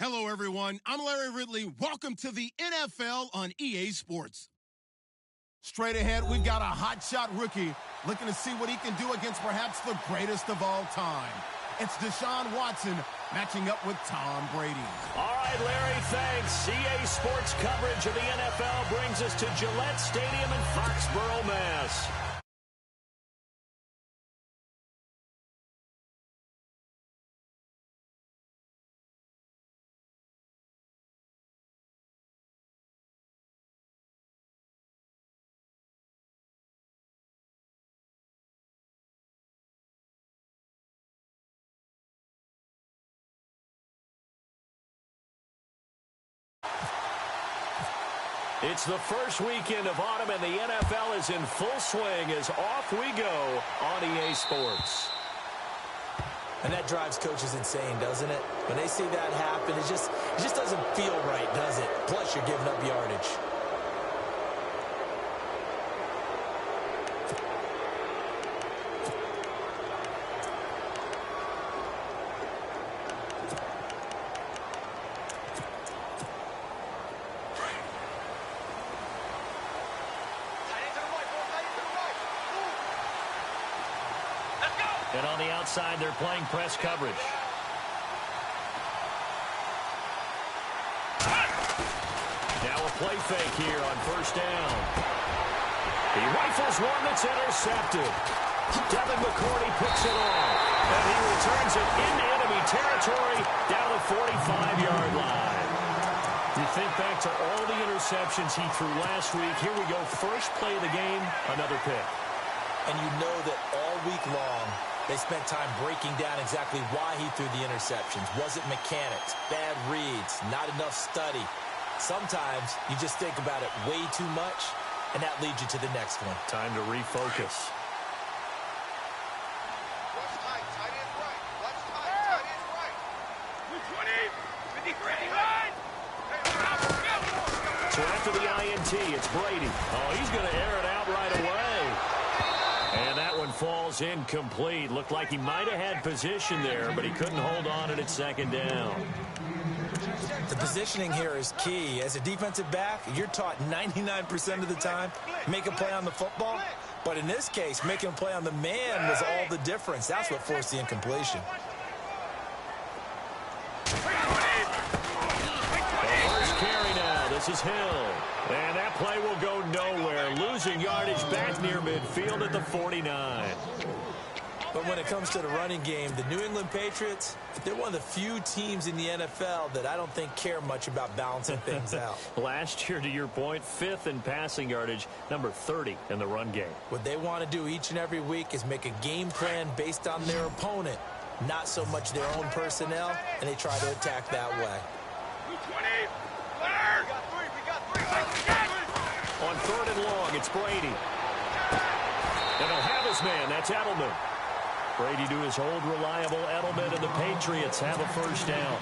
Hello, everyone. I'm Larry Ridley. Welcome to the NFL on EA Sports. Straight ahead, we've got a hotshot rookie looking to see what he can do against perhaps the greatest of all time. It's Deshaun Watson matching up with Tom Brady. All right, Larry, thanks. EA Sports coverage of the NFL brings us to Gillette Stadium in Foxborough, Mass. It's the first weekend of autumn, and the NFL is in full swing as off we go on EA Sports. And that drives coaches insane, doesn't it? When they see that happen, it just doesn't feel right, does it? Plus, you're giving up yardage. And on the outside, they're playing press coverage. Now a play fake here on first down. He rifles one that's intercepted. Devin McCourty picks it off. And he returns it into enemy territory down the 45-yard line. You think back to all the interceptions he threw last week. Here we go. First play of the game, another pick. And you know that all week long, they spent time breaking down exactly why he threw the interceptions. Was it mechanics, bad reads, not enough study? Sometimes you just think about it way too much, and that leads you to the next one. Time to refocus. Watch tight, tight end right. Watch tight, tight end right. 23, So after the INT, it's Brady. Oh, he's going to air it out right away. And that one falls incomplete. Looked like he might have had position there, but he couldn't hold on at second down. The positioning here is key. As a defensive back, you're taught 99% of the time, make a play on the football. But in this case, making a play on the man was all the difference. That's what forced the incompletion. First carry now. This is Hill. And that play will go nowhere. Losing yardage back near midfield at the 49. But when it comes to the running game, the New England Patriots, they're one of the few teams in the NFL that I don't think care much about balancing things out. Last year, to your point, 5th in passing yardage, number 30 in the run game. What they want to do each and every week is make a game plan based on their opponent, not so much their own personnel, and they try to attack that way. On 3rd and long, it's Brady. And he'll have his man. That's Edelman. Brady to his old reliable Edelman, and the Patriots have a first down.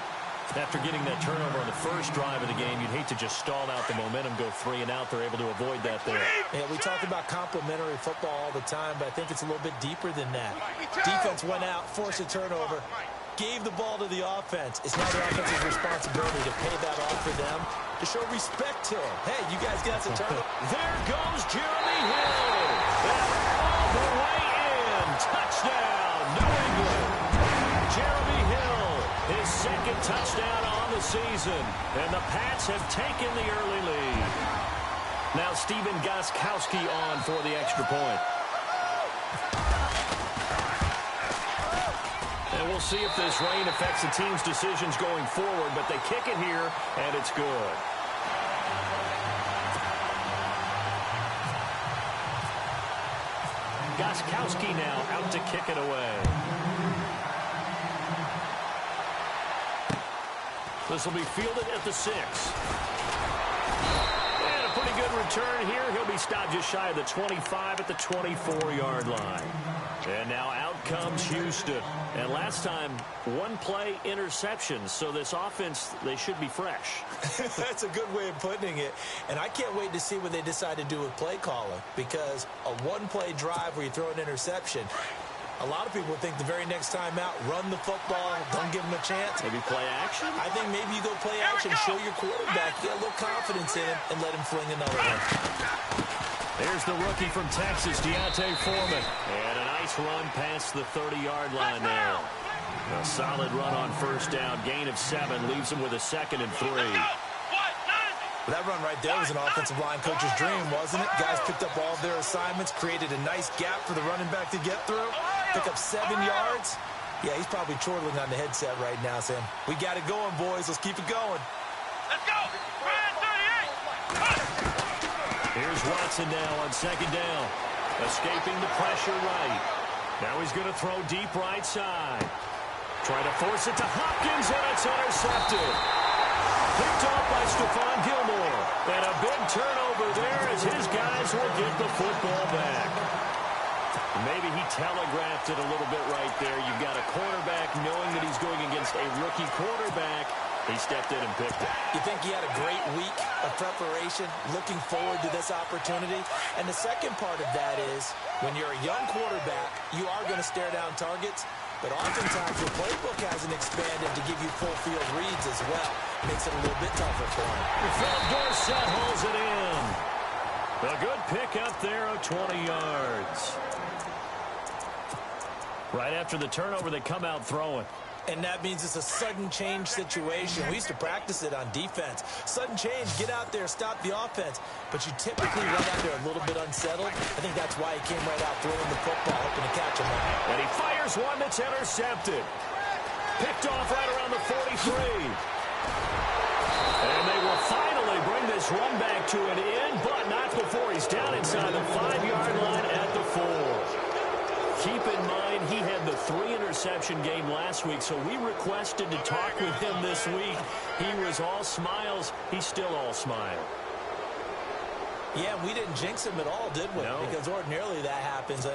After getting that turnover on the first drive of the game, you'd hate to just stall out the momentum, go 3 and out. They're able to avoid that there. Yeah, we talk about complementary football all the time, but I think it's a little bit deeper than that. Defense went out, forced a turnover, gave the ball to the offense. It's now the offense's responsibility to pay that off for them, to show respect to them. Hey, you guys got some turnover. There goes Jeremy Hill. And all the way in. Touchdown, New England. Jeremy Hill, his 2nd touchdown on the season. And the Pats have taken the early lead. Now Stephen Gostkowski on for the extra point. And we'll see if this rain affects the team's decisions going forward, but they kick it here, and it's good. Gostkowski now out to kick it away. This will be fielded at the 6. And a pretty good return here. He'll be stopped just shy of the 25 at the 24-yard line. And now out comes Houston. And last time, 1 play interception. So this offense, they should be fresh. That's a good way of putting it. And I can't wait to see what they decide to do with play calling. Because a 1-play drive where you throw an interception, A lot of people think the very next time out, run the football, don't give him a chance. Maybe play action? I think maybe you go play action, show your quarterback, get a little confidence in him, and let him fling another one. There's the rookie from Texas, Deontay Foreman. And a nice run past the 30-yard line there. A solid run on first down. Gain of 7 leaves him with a 2nd and 3. That run right there was an offensive line coach's dream, wasn't it? Guys picked up all of their assignments, created a nice gap for the running back to get through, pick up 7 yards. Yeah, he's probably chortling on the headset right now, saying, we got it going, boys. Let's keep it going. Let's go. Here's Watson now on 2nd down. Escaping the pressure right. Now he's going to throw deep right side. Trying to force it to Hopkins, and it's intercepted. Picked off by Stephon Gilmore. And a big turnover there as his guys will get the football back. Maybe he telegraphed it a little bit right there. You've got a quarterback knowing that he's going against a rookie quarterback. He stepped in and picked it. You think he had a great week of preparation, looking forward to this opportunity? And the second part of that is, when you're a young quarterback, you are going to stare down targets, but oftentimes your playbook hasn't expanded to give you full field reads as well. Makes it a little bit tougher for him. Philip Dorsett holds it in. A good pick up there of 20 yards. Right after the turnover, they come out throwing. And that means it's a sudden change situation. We used to practice it on defense. Sudden change, get out there, stop the offense. But you typically run out there a little bit unsettled. I think that's why he came right out throwing the football, hoping to catch him. And he fires one that's intercepted. Picked off right around the 43. And they will finally bring this run back to an end, but not before he's down inside the 5-yard line at the 4. Keep in mind, he had the 3-interception game last week, so we requested to talk with him this week. He was all smiles. He's still all smile. Yeah, we didn't jinx him at all, did we? No. Because ordinarily that happens.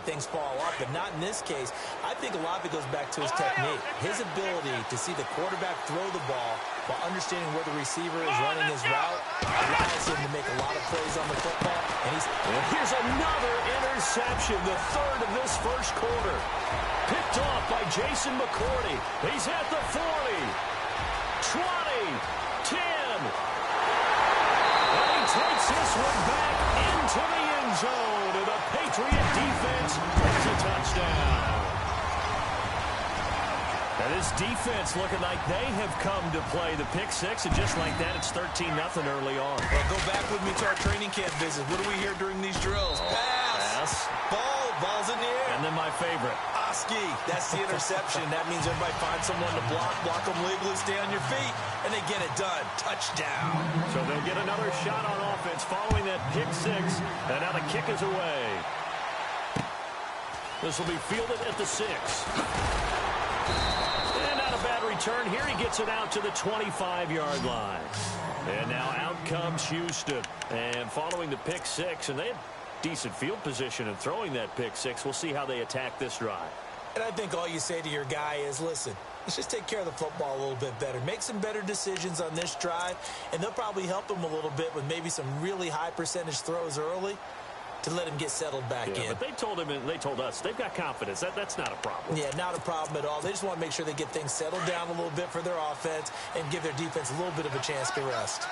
Things fall off, but not in this case. I think a lot of it goes back to his technique. His ability to see the quarterback throw the ball while understanding where the receiver is running his route allows him to make a lot of plays on the football. And here's another interception, the 3rd of this first quarter. Picked off by Jason McCourty. He's at the 40, 20, 10. And he takes this one back into the end zone. And the Patriot defense gets a touchdown. And this defense looking like they have come to play the pick 6, and just like that, it's 13-0 early on. Well, go back with me to our training camp visit. What do we hear during these drills? Pass. Ball's in the air. And then my favorite. Oski. That's the interception. That means everybody finds someone to block them legally, stay on your feet, and they get it done. Touchdown. So they'll get another shot on offense following that pick 6, and now the kick is away. This will be fielded at the 6. And not a bad return here. He gets it out to the 25-yard line. And now out comes Houston. And following the pick 6, and they had decent field position in throwing that pick 6. We'll see how they attack this drive. And I think all you say to your guy is, listen, let's just take care of the football a little bit better. Make some better decisions on this drive, and they'll probably help him a little bit with maybe some really high percentage throws early to let him get settled back in. But they told him, and they told us, they've got confidence. That's not a problem. Yeah, not a problem at all. They just want to make sure they get things settled down a little bit for their offense and give their defense a little bit of a chance to rest.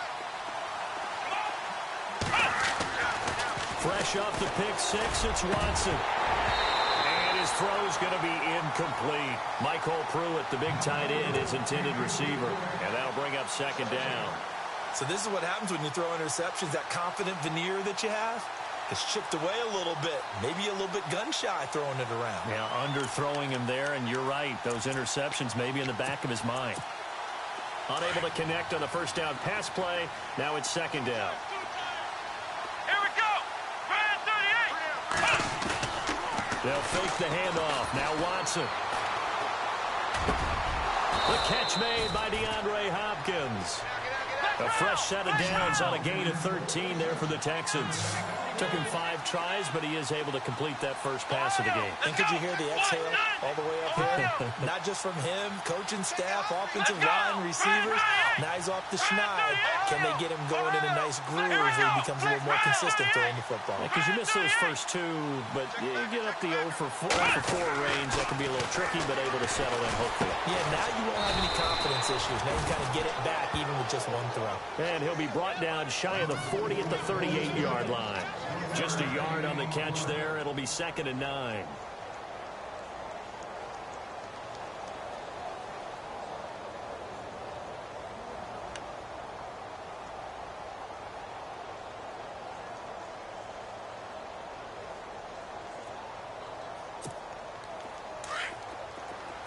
Fresh off the pick 6, it's Watson. And his throw's going to be incomplete. Michael Pruitt, the big tight end, his intended receiver. And that'll bring up 2nd down. So this is what happens when you throw interceptions. That confident veneer that you have is chipped away a little bit. Maybe a little bit gun-shy throwing it around. Yeah, underthrowing him there, and you're right. Those interceptions may be in the back of his mind. Unable to connect on the first down pass play. Now it's 2nd down. They'll fake the handoff. Now Watson. The catch made by DeAndre Hopkins. A fresh set of downs on a gain of 13 there for the Texans. Took him 5 tries, but he is able to complete that first pass of the game. And could you hear the exhale all the way up here? Not just from him, coaching staff, offensive line, receivers. Now he's off the schneid. Can they get him going in a nice groove where he becomes a little more consistent throwing the football? Because you miss those first 2, but you get up the 0 for 4 range. That can be a little tricky, but able to settle in, hopefully. Yeah, now you won't have any confidence issues. Now you kind of get it back even with just 1 throw. And he'll be brought down shy of the 40 at the 38-yard line. Just a yard on the catch there. It'll be 2nd and 9.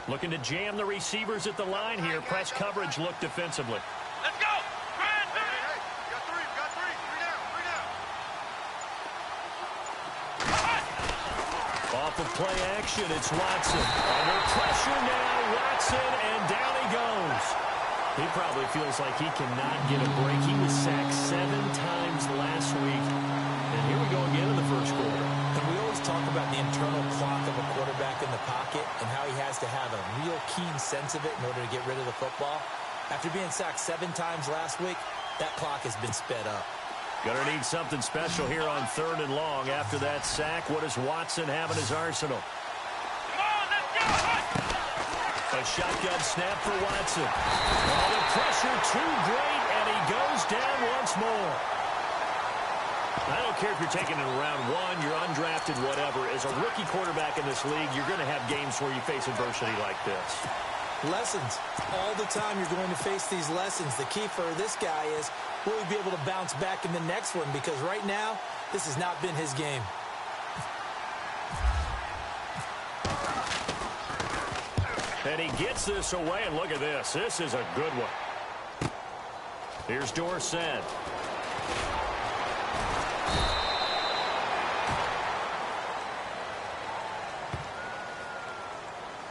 Looking to jam the receivers at the line here. Press coverage look defensively. Let's go. Hey, you got 3. You got 3. 3 down. 3 down. Off of play action, it's Watson. Under pressure now, Watson, and down he goes. He probably feels like he cannot get a break. He was sacked 7 times last week. And here we go again in the first quarter. And we always talk about the internal clock of a quarterback in the pocket and how he has to have a real keen sense of it in order to get rid of the football. After being sacked 7 times last week, that clock has been sped up. Gonna need something special here on 3rd and long. After that sack, what does Watson have in his arsenal? Come on, let's go. A shotgun snap for Watson. Oh, the pressure too great, and he goes down once more. I don't care if you're taking it in round 1, you're undrafted, whatever. As a rookie quarterback in this league, you're going to have games where you face adversity like this. Lessons. All the time you're going to face these lessons. The key for this guy is, will he be able to bounce back in the next one? Because right now, this has not been his game. And he gets this away, and look at this. This is a good one. Here's Dorsett.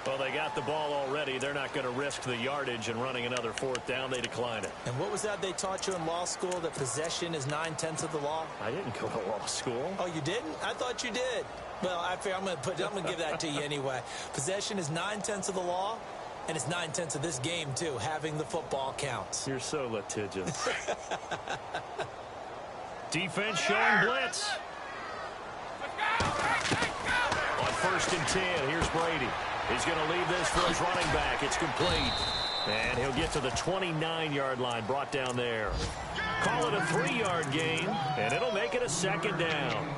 Well, they got the ball already. They're not going to risk the yardage and running another 4th down. They decline it. And what was that they taught you in law school, that possession is 9/10 of the law? I didn't go to law school. Oh, you didn't? I thought you did. Well, I'm going to give that to you anyway. Possession is 9/10 of the law, and it's 9/10 of this game, too. Having the football counts. You're so litigious. Defense showing blitz. On 1st and 10, here's Brady. He's going to leave this for his running back. It's complete. And he'll get to the 29-yard line, brought down there. Call it a 3-yard gain, and it'll make it a 2nd down.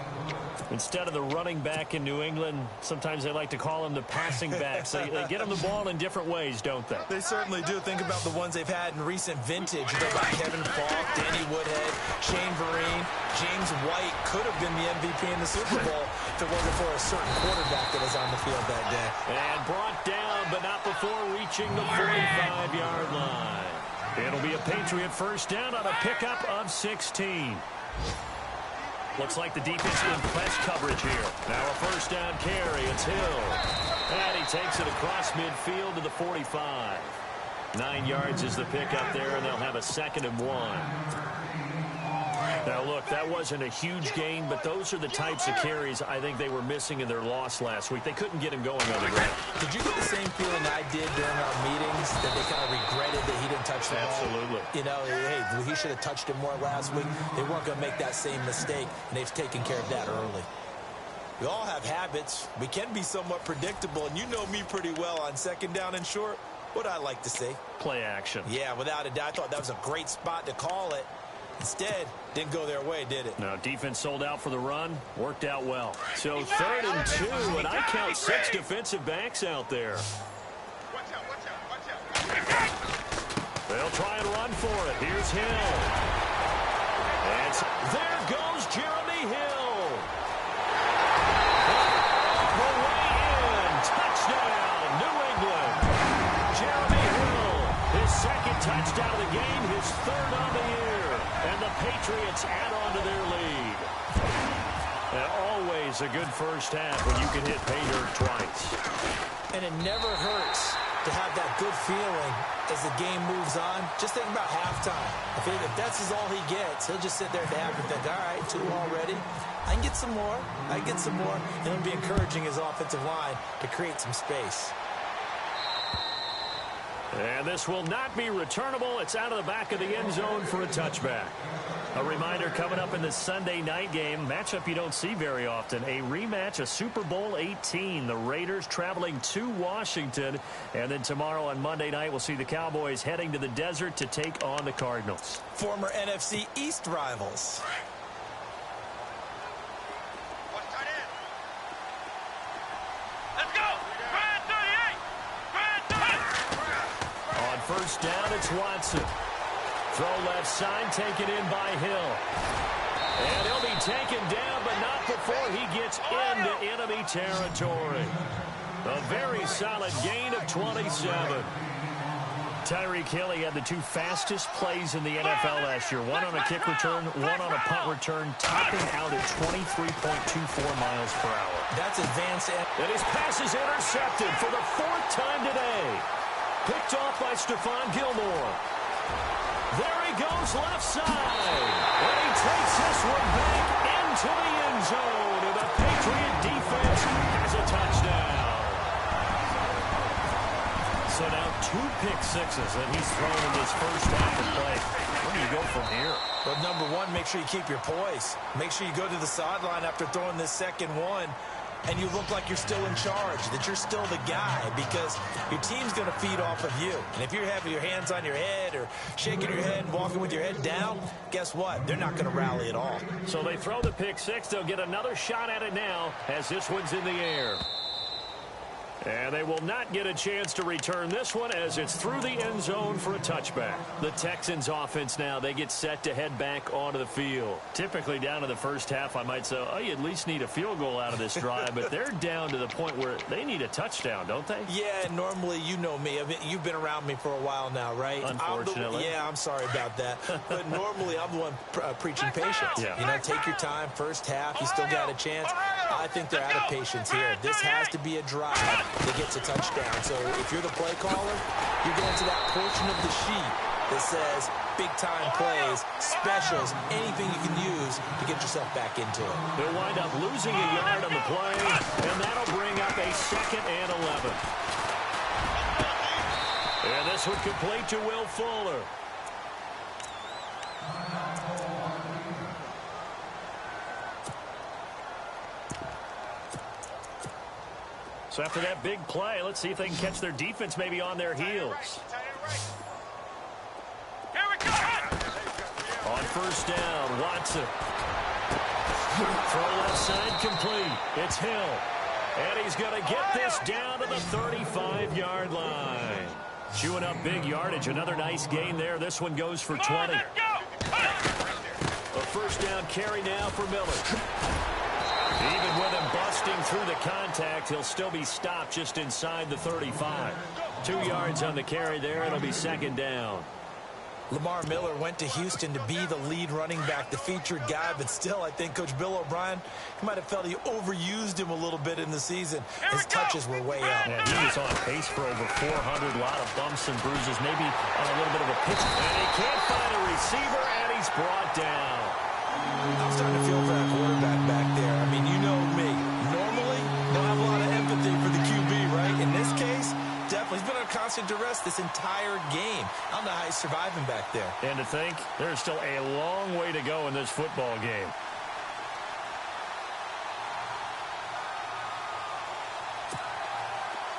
Instead of the running back in New England, sometimes they like to call him the passing backs. They get him the ball in different ways, don't they? They certainly do. Think about the ones they've had in recent vintage. You know about Kevin Falk, Danny Woodhead, Shane Vereen, James White could have been the MVP in the Super Bowl if it wasn't for a certain quarterback that was on the field that day. And brought down, but not before reaching the 45-yard line. It'll be a Patriot 1st down on a pickup of 16. Looks like the defense in press coverage here. Now a 1st down carry. It's Hill. And he takes it across midfield to the 45. 9 yards is the pickup there, and they'll have a 2nd and 1. Now, look, that wasn't a huge gain, but those are the types of carries I think they were missing in their loss last week. They couldn't get him going on the ground. Did you get the same feeling I did during our meetings, that they kind of regretted that he didn't touch the ball? Absolutely. You know, hey, he should have touched it more last week. They weren't going to make that same mistake, and they've taken care of that early. We all have habits. We can be somewhat predictable, and you know me pretty well on 2nd down and short. What I like to say? Play action. Yeah, without a doubt. I thought that was a great spot to call it. Instead, didn't go their way, did it? No, defense sold out for the run. Worked out well. So 3rd and 2, and I count 6 defensive backs out there. Watch out, watch out, watch out. They'll try and run for it. Here's Hill. And there goes Jeremy Hill. The way in. Touchdown, New England. Jeremy Hill, his 2nd touchdown of the game, his 3rd on the year. And the Patriots add on to their lead. And always a good 1st half when you can hit pay dirt twice. And it never hurts to have that good feeling as the game moves on. Just think about halftime. If that's all he gets, he'll just sit there at the half and think, all right, 2 already. I can get some more. I can get some more. And it'll be encouraging his offensive line to create some space. And this will not be returnable. It's out of the back of the end zone for a touchback. A reminder coming up in the Sunday night game, matchup you don't see very often, a rematch of Super Bowl 18. The Raiders traveling to Washington. And then tomorrow on Monday night, we'll see the Cowboys heading to the desert to take on the Cardinals. Former NFC East rivals. First down, it's Watson. Throw left side, taken in by Hill. And he'll be taken down, but not before he gets into enemy territory. A very solid gain of 27. Tyreek Hill, he had the 2 fastest plays in the NFL last year. One on a kick return, one on a punt return, topping out at 23.24 miles per hour. That's advanced. And his pass is intercepted for the 4th time today. Picked off by Stephon Gilmore. There he goes left side. And he takes this one back into the end zone. And the Patriot defense has a touchdown. So now 2 pick sixes that he's thrown in this first half of play. Where do you go from here? Well, number one, make sure you keep your poise. Make sure you go to the sideline after throwing this second one. And you look like you're still in charge, that you're still the guy, because your team's going to feed off of you. And if you're having your hands on your head or shaking your head and walking with your head down, guess what? They're not going to rally at all. So they throw the pick six. They'll get another shot at it now as this one's in the air. And they will not get a chance to return this one as it's through the end zone for a touchback. The Texans offense now, they get set to head back onto the field. Typically down to the first half, I might say, oh, you at least need a field goal out of this drive, but they're down to the point where they need a touchdown, don't they? Yeah, normally, you know me. I mean, you've been around me for a while now, right? Unfortunately. I'm sorry about that. But normally, I'm the one preaching patience. Yeah. You know, take your time, first half, you still got a chance. I think they're out of patience here. This has to be a drive that gets a touchdown. So if you're the play caller, you're going to that portion of the sheet that says big-time plays, specials, anything you can use to get yourself back into it. They'll wind up losing a yard on the play, and that'll bring up a 2nd and 11. And this one complete to Will Fuller. So after that big play, let's see if they can catch their defense maybe on their heels. On first down, Watson. Throw left side complete. It's Hill. And he's going to get this down to the 35-yard line. Chewing up big yardage. Another nice gain there. This one goes for 20. A first down carry now for Miller. Even with him busting through the contact, he'll still be stopped just inside the 35. 2 yards on the carry there. It'll be 2nd down. Lamar Miller went to Houston to be the lead running back, the featured guy, but still, I think Coach Bill O'Brien, he might have felt he overused him a little bit in the season. His touches were way up. Yeah, he was on pace for over 400, a lot of bumps and bruises, maybe on a little bit of a pitch. And he can't find a receiver, and he's brought down. I'm starting to feel for that quarterback back there. I mean, you know me. Normally, they'll have a lot of empathy for the QB, right? In this case, definitely. He's been under constant duress this entire game. I don't know how he's surviving back there. And to think, there's still a long way to go in this football game.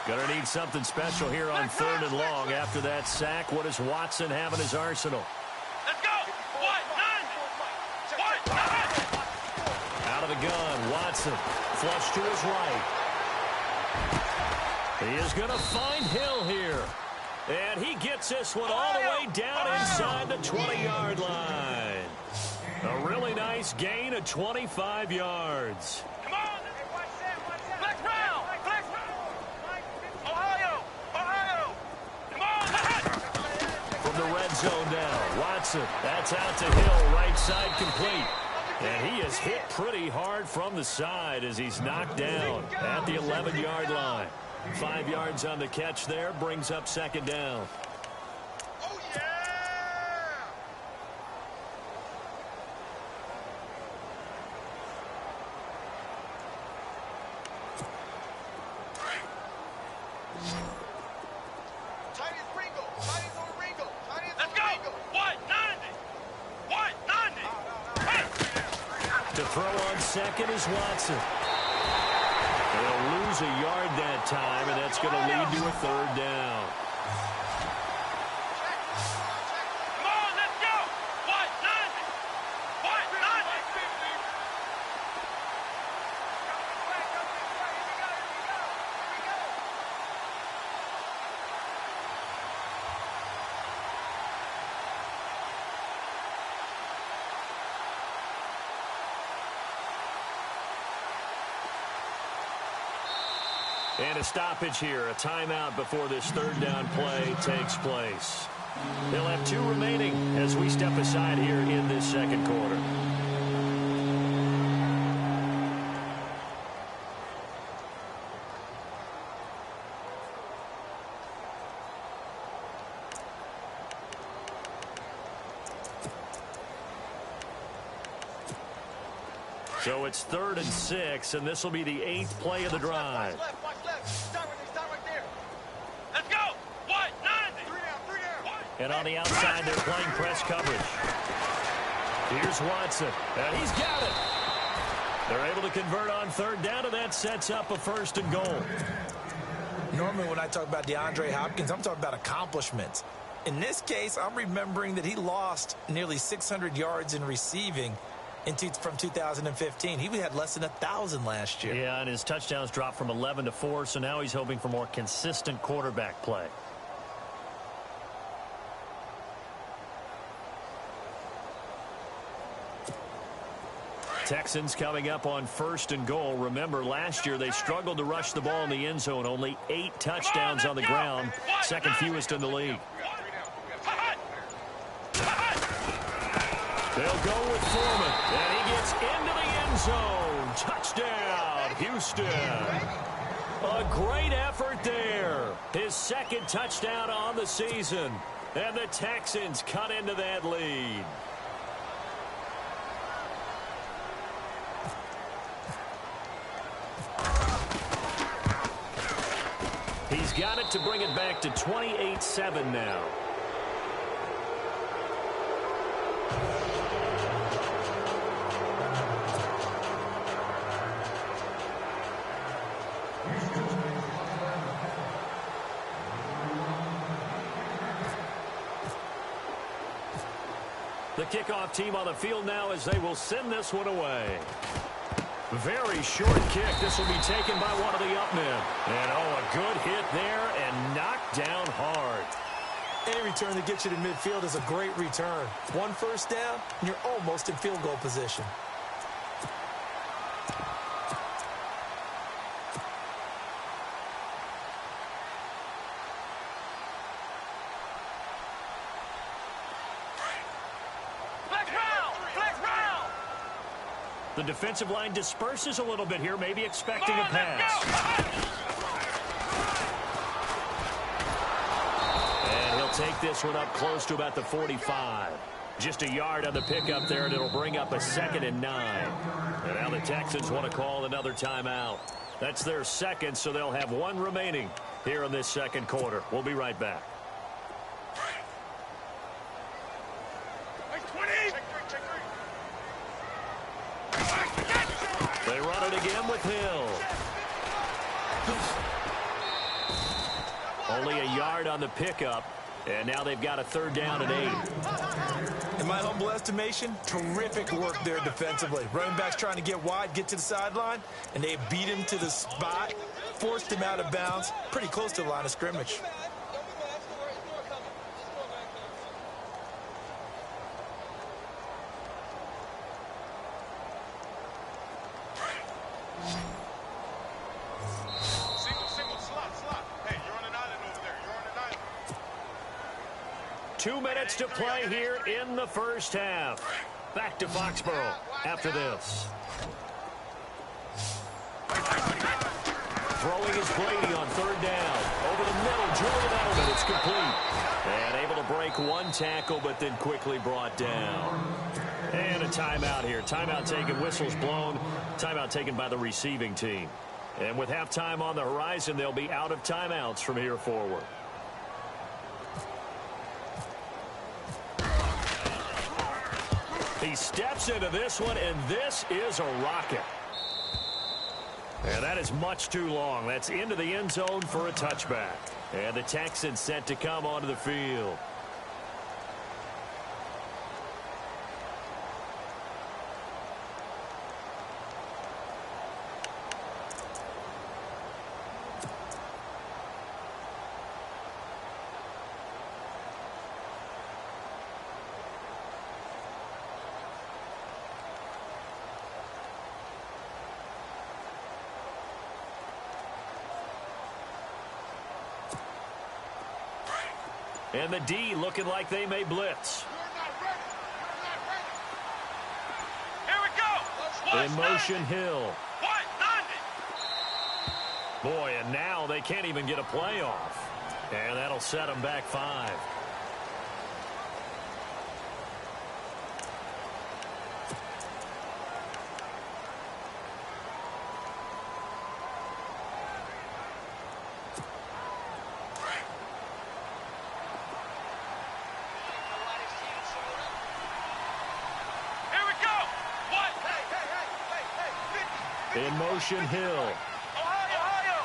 Gonna need something special here on 3rd and long. After that sack, what does Watson have in his arsenal? Let's go! Out of the gun, Watson. Flush to his right. He is going to find Hill here. And he gets this one all the way down inside the 20-yard line. A really nice gain of 25 yards. Come on! Flex round! Flex round! Ohio! Come on! From the red zone now, Watson. That's out to Hill, right side complete. And he is hit pretty hard from the side as he's knocked down at the 11-yard line. 5 yards on the catch there, brings up second down. Oh, yeah! Tight end Ringo. Tight end on Ringo. Tight end on Ringo. 190. 190. To throw on second is Watson. They'll lose a yard that time, and that's going to lead to a third down. Come on, let's go. 190. 190. And a stoppage here, a timeout before this third down play takes place. They'll have 2 remaining as we step aside here in this second quarter. So it's 3rd and 6, and this will be the 8th play of the drive. Watch left. Stop right there. Let's go. 190. 3 down. And on the outside, they're playing press coverage. Here's Watson, and he's got it. They're able to convert on 3rd down, and that sets up a 1st and goal. Normally when I talk about DeAndre Hopkins, I'm talking about accomplishments. In this case, I'm remembering that he lost nearly 600 yards in receiving from 2015. He had less than 1,000 last year. Yeah, and his touchdowns dropped from 11 to 4, so now he's hoping for more consistent quarterback play. Texans coming up on 1st and goal. Remember, last year they struggled to rush the ball in the end zone. Only 8 touchdowns on the ground, second fewest in the league. They'll go with Foreman, and he gets into the end zone. Touchdown, Houston. A great effort there. His 2nd touchdown on the season, and the Texans cut into that lead. He's got it to bring it back to 28-7 now. The kickoff team on the field now as they will send this one away. Very short kick. This will be taken by one of the up men. And, a good hit there and knocked down hard. Any return that gets you to midfield is a great return. 1 first down, and you're almost in field goal position. The defensive line disperses a little bit here, maybe expecting a pass. And he'll take this one up close to about the 45. Just a yard on the pickup there, and it'll bring up a 2nd and 9. And now the Texans want to call another timeout. That's their 2nd, so they'll have 1 remaining here in this second quarter. We'll be right back. They run it again with Hill. Only a yard on the pickup, and now they've got a 3rd down and 8. In my humble estimation, terrific work there defensively. Running backs trying to get wide, get to the sideline, and they beat him to the spot, forced him out of bounds, pretty close to the line of scrimmage. Single, slot. Hey, you're on an island over there. You're on an island. 2 minutes to play here in the first half. Back to Foxborough after this. Throwing is Brady on third down. Over the middle, Julian Edelman. It's complete. And able to break one tackle, but then quickly brought down. And a timeout here. Timeout taken, whistles blown. Timeout taken by the receiving team. And with halftime on the horizon, they'll be out of timeouts from here forward. He steps into this one, and this is a rocket. And that is much too long. That's into the end zone for a touchback. And the Texans set to come onto the field. And the D looking like they may blitz. Here we go. In motion, Hill. What? 90. Boy, and now they can't even get a play off. And that'll set them back 5. In motion, Hill. Ohio.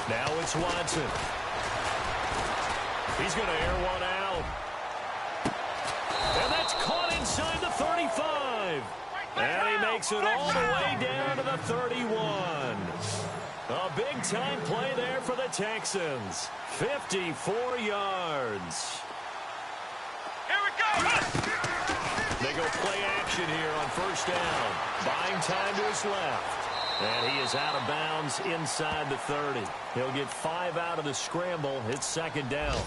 Now it's Watson. He's going to air one out. And that's caught inside the 35. And he makes it all the way down to the 31. A big-time play there for the Texans. 54 yards. Here we go. They go play action here on first down. Buying time to his left. And he is out of bounds inside the 30. He'll get 5 out of the scramble. It's second down.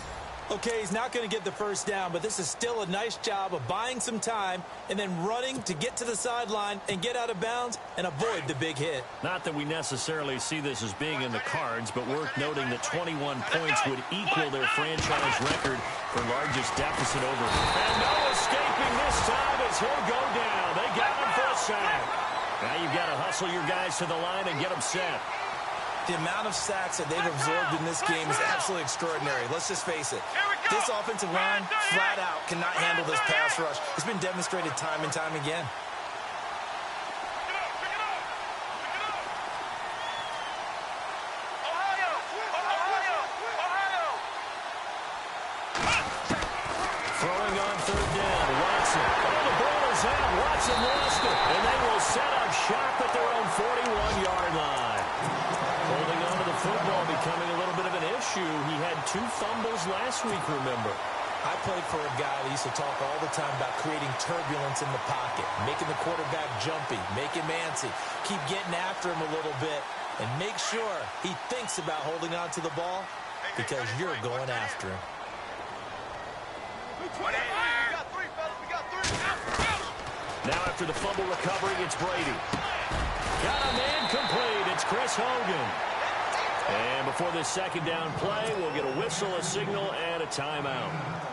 Okay, he's not going to get the first down, but this is still a nice job of buying some time and then running to get to the sideline and get out of bounds and avoid the big hit. Not that we necessarily see this as being in the cards, but worth noting that 21 points would equal their franchise record for largest deficit over. And no escaping this time as he'll go down. They got him for a sack. Now you've got to hustle your guys to the line and get them set. The amount of sacks that they've absorbed in this game is absolutely extraordinary. Let's just face it. This offensive line, flat out, cannot handle this pass rush. It's been demonstrated time and time again. Throwing on third down, Watson. Oh, the ball is out. Watson lost it. And they will set up shop at their own 41-yard line. Holding on to the football becoming a little bit of an issue. He had 2 fumbles last week, remember. I played for a guy that used to talk all the time about creating turbulence in the pocket, making the quarterback jumpy, make him antsy, keep getting after him a little bit, and make sure he thinks about holding on to the ball because you're going after him. Now after the fumble recovery, it's Brady. Got a man complete. It's Chris Hogan. And before this second down play, we'll get a whistle, a signal, and a timeout.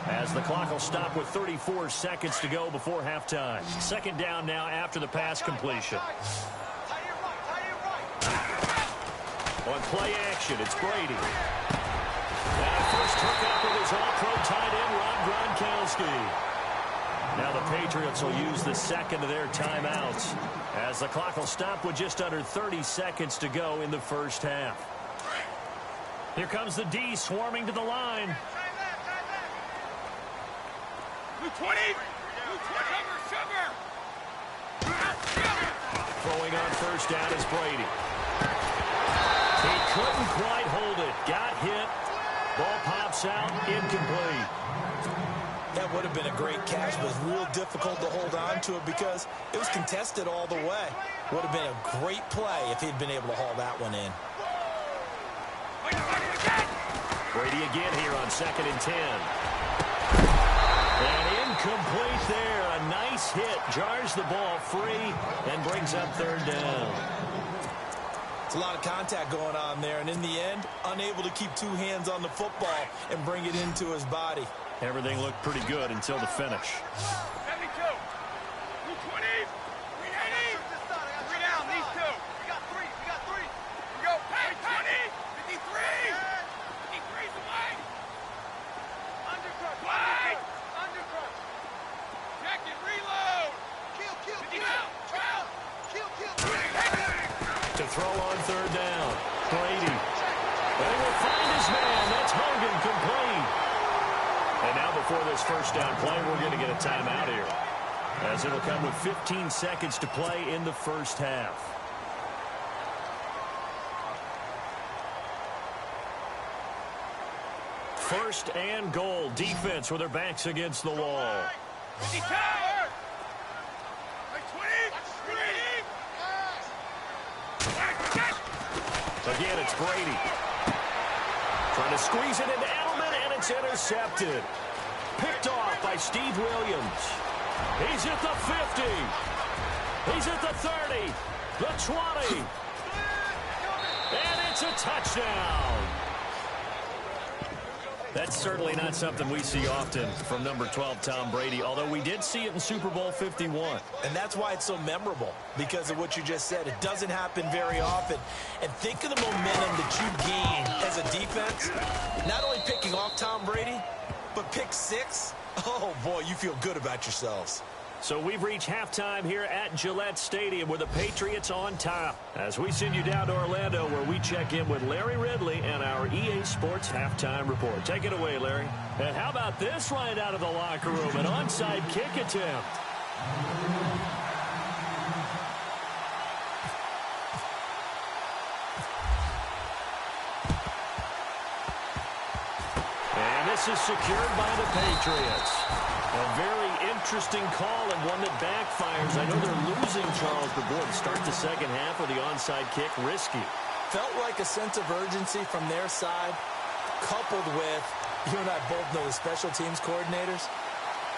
As the clock will stop with 34 seconds to go before halftime. Second down now after the pass completion. On play action, it's Brady. And first hookup with his all-pro tight end, Rob Gronkowski. Now the Patriots will use the second of their timeouts as the clock will stop with just under 30 seconds to go in the first half. Here comes the D swarming to the line. Throwing on first down is Brady. He couldn't quite hold it. Got hit. Ball pops out. Incomplete. That would have been a great catch, but it was real difficult to hold on to it because it was contested all the way. Would have been a great play if he'd been able to haul that one in. Brady again here on 2nd and 10. And incomplete there. A nice hit. Jars the ball free and brings up third down. It's a lot of contact going on there, and in the end, unable to keep two hands on the football and bring it into his body. Everything looked pretty good until the finish. 72. 220. 380. 3 down, these two. We got three. We go. Hey, 20. 53. 53's away. Undercut. Wide. Undercut. Check it. Reload. Kill. 50 down. 12. Kill. To throw on third down. Brady. They will find his man. That's Hogan, complete. And now before this first down play, we're going to get a timeout here, as it'll come with 15 seconds to play in the first half. First and goal. Defense with their backs against the wall. 50 10. 20. Again, it's Brady. Trying to squeeze it into Edelman, and it's intercepted. Picked off by Steve Williams. He's at the 50. He's at the 30. The 20. And it's a touchdown. That's certainly not something we see often from number 12, Tom Brady, although we did see it in Super Bowl 51. And that's why it's so memorable, because of what you just said. It doesn't happen very often. And think of the momentum that you gain as a defense. Not only picking off Tom Brady, but pick six. Oh, boy, you feel good about yourselves. So we've reached halftime here at Gillette Stadium with the Patriots on top, as we send you down to Orlando, where we check in with Larry Ridley and our EA Sports Halftime Report. Take it away, Larry. And how about this right out of the locker room? An onside kick attempt. And this is secured by the Patriots. A very interesting call, and one that backfires. I know they're losing, Charles, but boy, to start the second half with the onside kick, risky. Felt like a sense of urgency from their side, coupled with, you and I both know the special teams coordinators.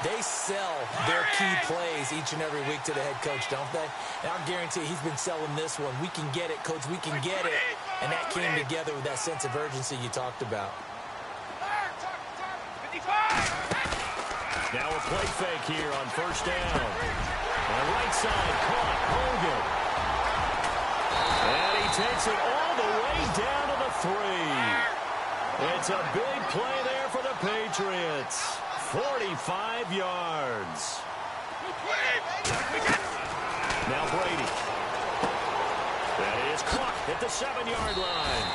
They sell their key plays each and every week to the head coach, don't they? And I'll guarantee he's been selling this one. We can get it, coach, we can get it. And that came together with that sense of urgency you talked about. 55. Now a play fake here on first down. On the right side, caught Hogan. And he takes it all the way down to the 3. It's a big play there for the Patriots. 45 yards. Now Brady. That is caught at the 7-yard line.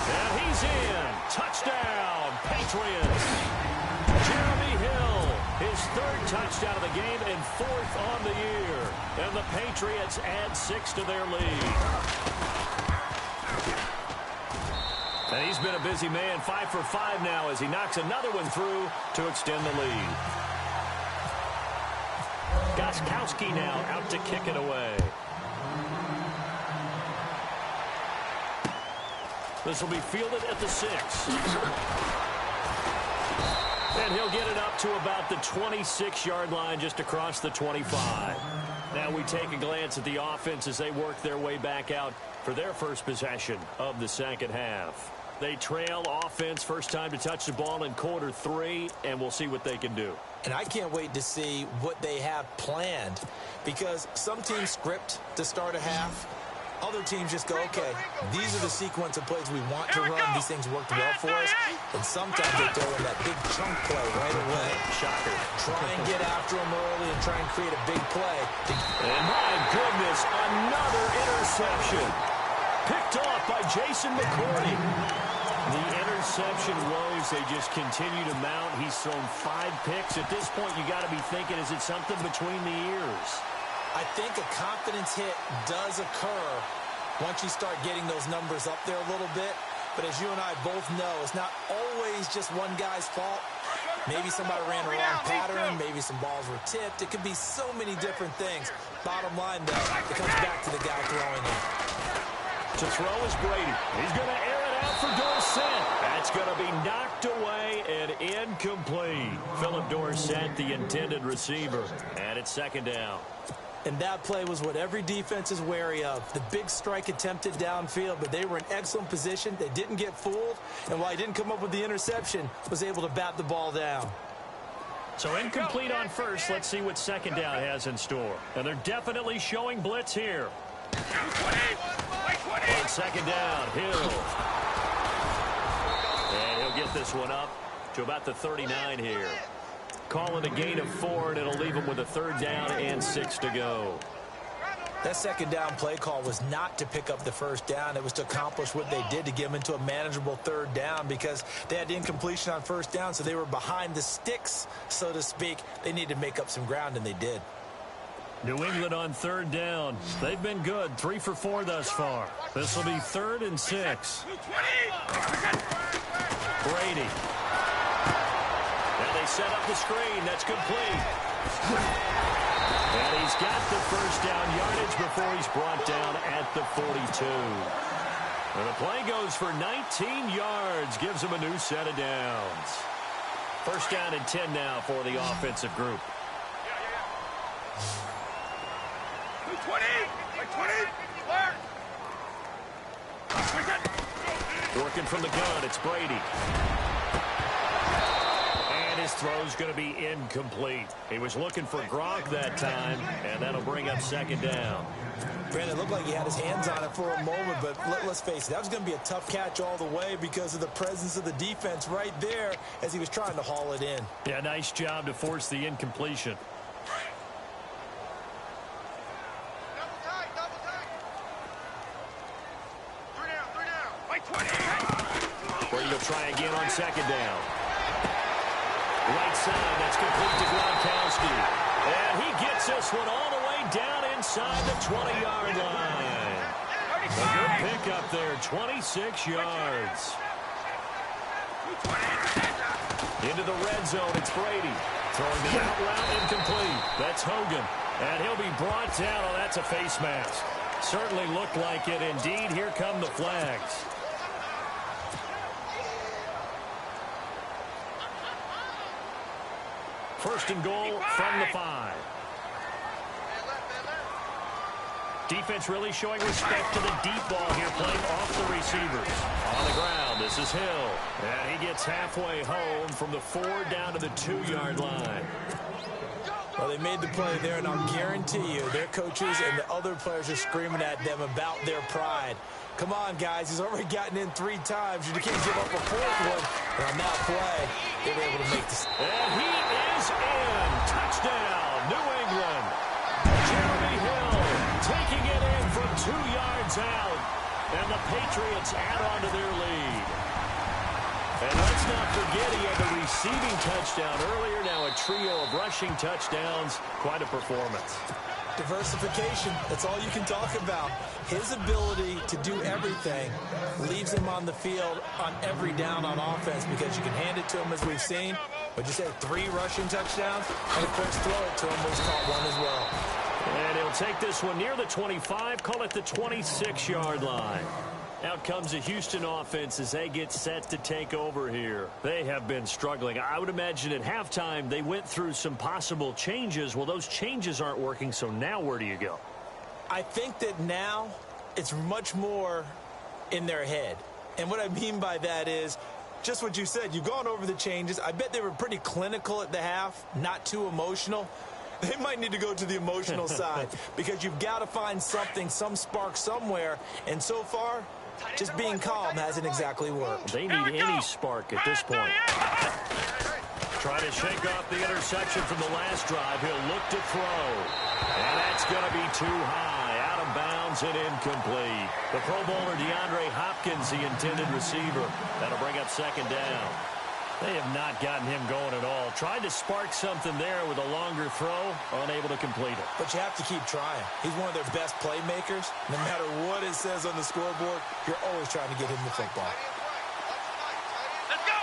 And he's in. Touchdown, Patriots. Jeremy Hill, his third touchdown of the game and 4th on the year. And the Patriots add 6 to their lead. And he's been a busy man, 5 for 5 now as he knocks another one through to extend the lead. Gostkowski now out to kick it away. This will be fielded at the 6. And he'll get it up to about the 26-yard line, just across the 25. Now we take a glance at the offense as they work their way back out for their first possession of the second half. They trail offense, first time to touch the ball in quarter 3, and we'll see what they can do. And I can't wait to see what they have planned, because some teams script to start a half. Other teams just go, okay, these are the sequence of plays we want to run. These things worked well for us. And sometimes they throw in that big chunk play right away. Shocker. Try and get after them early and try and create a big play. And my goodness, another interception. Picked off by Jason McCourty. The interception woes, they just continue to mount. He's thrown 5 picks. At this point, you got to be thinking, is it something between the ears? I think a confidence hit does occur once you start getting those numbers up there a little bit. But as you and I both know, it's not always just one guy's fault. Maybe somebody ran a wrong pattern. Maybe some balls were tipped. It could be so many different things. Bottom line, though, it comes back to the guy throwing it. To throw is Brady. He's going to air it out for Dorsett. That's going to be knocked away and incomplete. Philip Dorsett, the intended receiver. And it's second down. And that play was what every defense is wary of. The big strike attempted downfield, but they were in excellent position. They didn't get fooled. And while he didn't come up with the interception, was able to bat the ball down. So incomplete on first. Let's see what second down has in store. And they're definitely showing blitz here. On second down, Hill. And he'll get this one up to about the 39 here. Call it a gain of 4, and it'll leave him with a third down and 6 to go. That second down play call was not to pick up the first down. It was to accomplish what they did to get them into a manageable third down because they had incompletion on first down, so they were behind the sticks, so to speak. They needed to make up some ground, and they did. New England on third down. They've been good, 3 for 4 thus far. This will be 3rd and 6. Brady. Now they set up the screen. That's complete. And he's got the first down yardage before he's brought down at the 42. And the play goes for 19 yards. Gives him a new set of downs. First down and 10 now for the offensive group. 20! 20! Working from the gun, it's Brady. And his throw's going to be incomplete. He was looking for Gronk that time, and that'll bring up second down. Brandon, it looked like he had his hands on it for a moment, but let's face it, that was going to be a tough catch all the way because of the presence of the defense right there as he was trying to haul it in. Yeah, nice job to force the incompletion. Brady will try again on second down. Right side, that's complete to Gronkowski. And he gets this one all the way down inside the 20-yard line. A good pickup there, 26 yards. Into the red zone, it's Brady. Throwing the out route incomplete. That's Hogan. And he'll be brought down. Oh, that's a face mask. Certainly looked like it. Indeed, here come the flags. First and goal from the 5. Defense really showing respect to the deep ball here, playing off the receivers. On the ground, this is Hill. And he gets halfway home from the 4 down to the 2-yard line. Well, they made the play there, and I'll guarantee you their coaches and the other players are screaming at them about their pride. Come on, guys. He's already gotten in 3 times. You can't give up a 4th one. And on that play, they were able to make this. And he is in. Touchdown, New England. Jeremy Hill taking it in from 2 yards out. And the Patriots add on to their lead. And let's not forget he had the receiving touchdown earlier. Now a trio of rushing touchdowns. Quite a performance. Diversification, that's all you can talk about. His ability to do everything leaves him on the field on every down on offense because you can hand it to him as we've seen. But you said 3 rushing touchdowns, and of course throw it to him, but he's caught one as well. And he'll take this one near the 25, call it the 26-yard line. Out comes the Houston offense as they get set to take over here. They have been struggling. I would imagine at halftime they went through some possible changes. Well, those changes aren't working, so now where do you go? I think that now it's much more in their head. And what I mean by that is just what you said. You've gone over the changes. I bet they were pretty clinical at the half, not too emotional. They might need to go to the emotional side because you've got to find something, some spark somewhere. And so far, just being calm hasn't exactly worked. They need any spark at this point. Try to shake off the interception from the last drive. He'll look to throw. And that's going to be too high. Out of bounds and incomplete. The Pro Bowler DeAndre Hopkins, the intended receiver. That'll bring up second down. They have not gotten him going at all. Tried to spark something there with a longer throw, unable to complete it. But you have to keep trying. He's one of their best playmakers. No matter what it says on the scoreboard, you're always trying to get him the football. Let's go!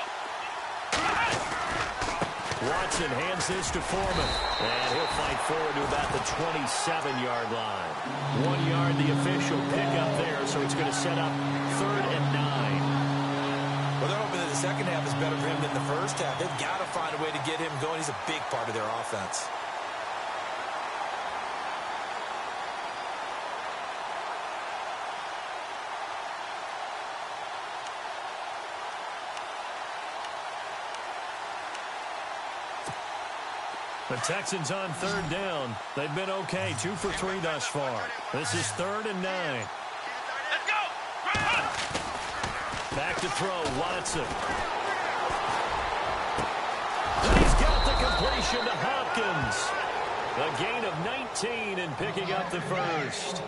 Watson hands this to Foreman. And he'll fight forward to about the 27-yard line. 1 yard, the official pickup there, so it's going to set up 3rd and 9. second half is better for him than the first half. They've got to find a way to get him going. He's a big part of their offense. The Texans on third down. They've been okay, 2 for 3 thus far. This is 3rd and 9. Let's go! Back to throw, Watson. And he's got the completion to Hopkins. A gain of 19 and picking up the first.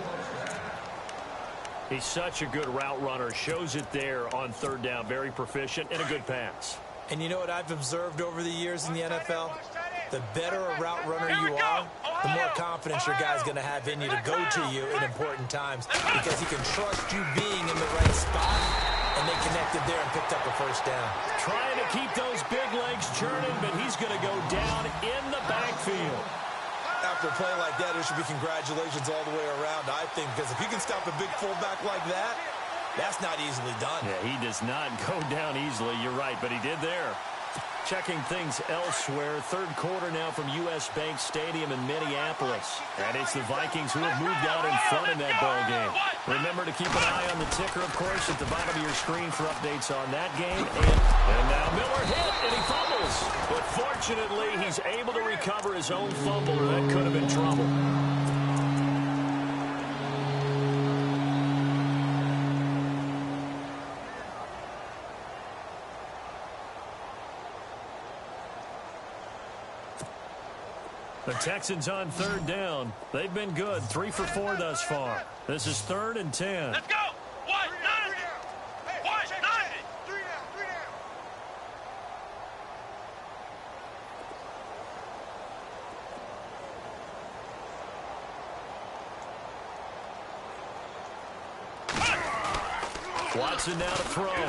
He's such a good route runner. Shows it there on third down. Very proficient and a good pass. And you know what I've observed over the years in the NFL? The better a route runner you are, the more confidence your guy's going to have in you to go to you in important times because he can trust you being in the right spot, and they connected there and picked up a first down. Trying to keep those big legs churning, but he's going to go down in the backfield. After a play like that, there should be congratulations all the way around, I think, because if you can stop a big fullback like that, that's not easily done. Yeah, he does not go down easily. You're right, but he did there. Checking things elsewhere. Third quarter now from U.S. Bank Stadium in Minneapolis. And it's the Vikings who have moved out in front in that ball game. Remember to keep an eye on the ticker, of course, at the bottom of your screen for updates on that game. And now Miller hit, and he fumbles. But fortunately, he's able to recover his own fumble, or that could have been trouble. The Texans on third down. They've been good. 3 for 4 thus far. This is 3rd and 10. Let's go! What? Nothing! What? Nothing! 3 down, 3 down. Watson now to throw. And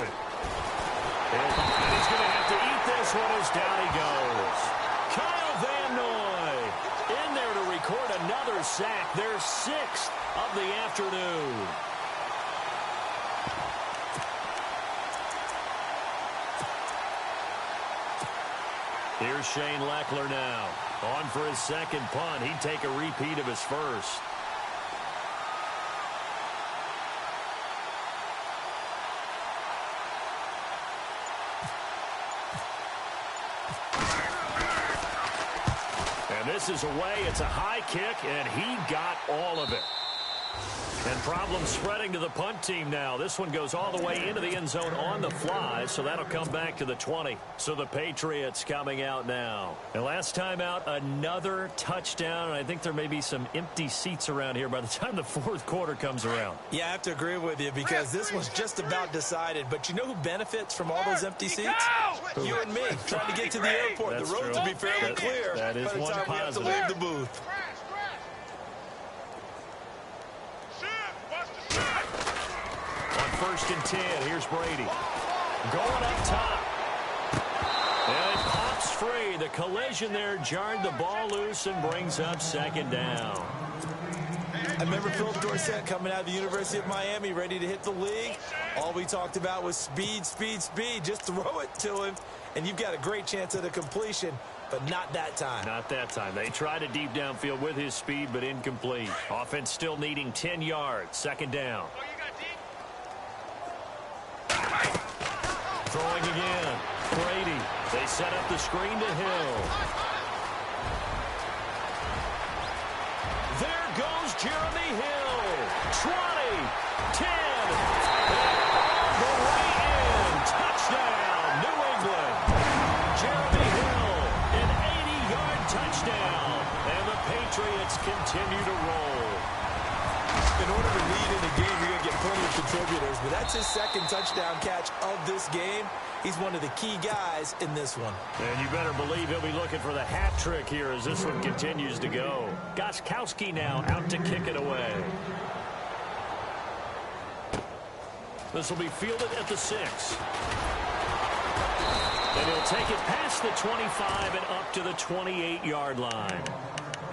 he's going to have to eat this one as down he goes. Kyle Van Noy in there to record another sack. Their 6th of the afternoon. Here's Shane Leckler now. On for his second punt. He'd take a repeat of his first. This is away. It's a high kick, and he got all of it. And problems spreading to the punt team now. This one goes all the way into the end zone on the fly, so that'll come back to the 20. So the Patriots coming out now. And last time out, another touchdown, and I think there may be some empty seats around here by the time the fourth quarter comes around. Yeah, I have to agree with you because this was just about decided. But you know who benefits from all those empty seats? You and me, trying to get to the airport. That's the roads true. will be fairly clear that is by the one time we have to positive. leave the booth. On 1st and 10, here's Brady. Going up top. And it pops free. The collision there jarred the ball loose and brings up 2nd down. I remember Phil Dorsett coming out of the University of Miami ready to hit the league. All we talked about was speed, speed, speed. Just throw it to him, and you've got a great chance at a completion, but not that time. Not that time. They tried a deep downfield with his speed, but incomplete. Offense still needing 10 yards. 2nd down. Throwing again. Brady. They set up the screen to Hill. There goes Jeremy Hill. 20, 10, and all the way in. Touchdown, New England. Jeremy Hill, an 80-yard touchdown. And the Patriots continue to roll. In order to lead in a game, you're going to get plenty of contributors, but that's his 2nd touchdown catch of this game. He's one of the key guys in this one. And you better believe he'll be looking for the hat trick here as this one continues to go. Gostkowski now out to kick it away. This will be fielded at the 6. And he'll take it past the 25 and up to the 28-yard line.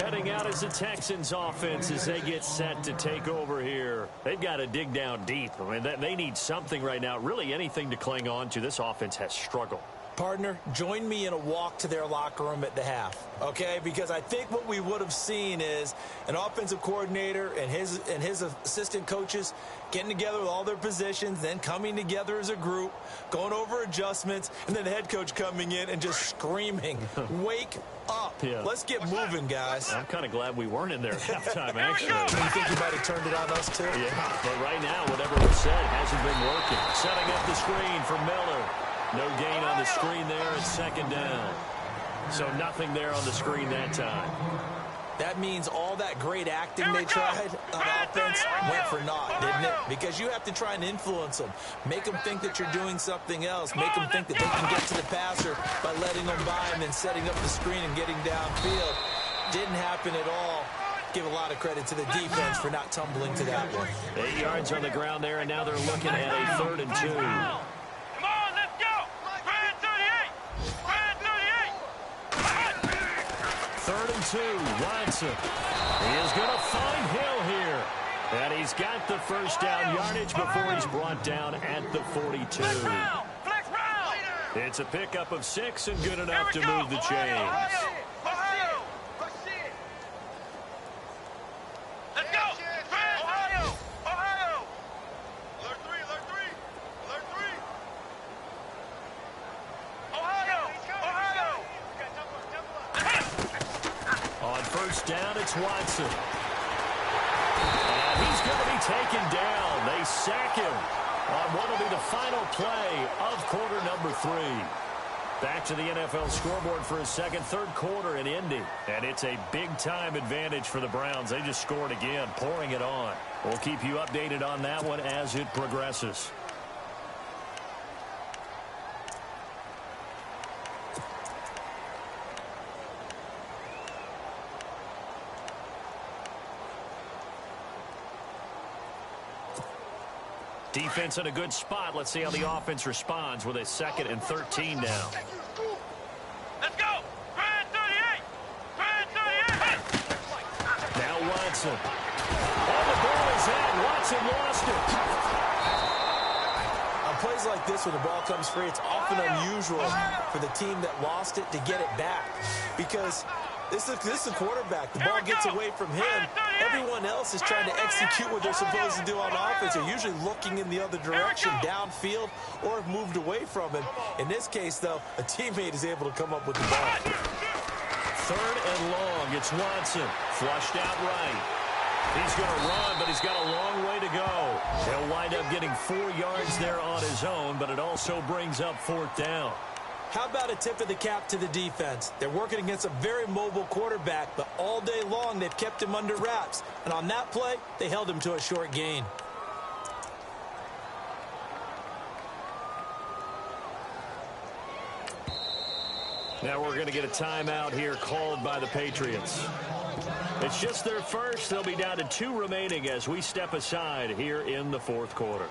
Heading out as the Texans offense as they get set to take over here. They've got to dig down deep. I mean, they need something right now, really anything to cling on to. This offense has struggled. Partner, join me in a walk to their locker room at the half, okay? Because I think what we would have seen is an offensive coordinator and his assistant coaches getting together with all their positions, then coming together as a group, going over adjustments, and then the head coach coming in and just screaming, wake up. Yeah. Let's get moving, guys. I'm kind of glad we weren't in there at halftime, actually. You think you might have turned it on us, too? Yeah, but right now, whatever was said hasn't been working. Setting up the screen for Miller. No gain on the screen there. It's second down. So nothing there on the screen that time. That means all that great acting they tried on offense went for naught, didn't it? Because you have to try and influence them. Make them think that you're doing something else. Make them think that they can get to the passer by letting them by and then setting up the screen and getting downfield. Didn't happen at all. Give a lot of credit to the defense for not tumbling to that one. 8 yards on the ground there, and now they're looking at a 3rd and 2. 3rd and 2, Watson. He is going to find Hill here. And he's got the first down yardage before he's brought down at the 42. It's a pickup of 6 and good enough to move the chains. Down, it's Watson. And he's going to be taken down. They sack him on what will be the final play of quarter number 3. Back to the NFL scoreboard for a second, 3rd quarter in Indy. And it's a big-time advantage for the Browns. They just scored again, pouring it on. We'll keep you updated on that one as it progresses. Defense in a good spot. Let's see how the offense responds with a 2nd and 13 now. Let's go! 38! 38! Now Watson. Oh, the ball is out. Watson lost it. On plays like this where the ball comes free, it's often unusual for the team that lost it to get it back. Because this is a quarterback. The ball gets away from him. Everyone else is trying to execute what they're supposed to do on offense. They're usually looking in the other direction, downfield, or have moved away from him. In this case, though, a teammate is able to come up with the ball. 3rd and long. It's Watson. Flushed out right. He's going to run, but he's got a long way to go. He'll wind up getting 4 yards there on his own, but it also brings up 4th down. How about a tip of the cap to the defense? They're working against a very mobile quarterback, but all day long they've kept him under wraps. And on that play, they held him to a short gain. Now we're going to get a timeout here called by the Patriots. It's just their first. They'll be down to 2 remaining as we step aside here in the 4th quarter.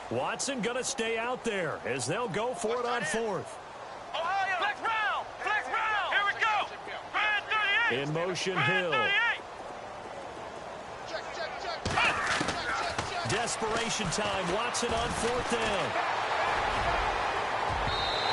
Watson going to stay out there as they'll go for it on 4th. Flex round! Flex round! Here we go! 38! In motion, Hill. Desperation time. Watson on 4th down.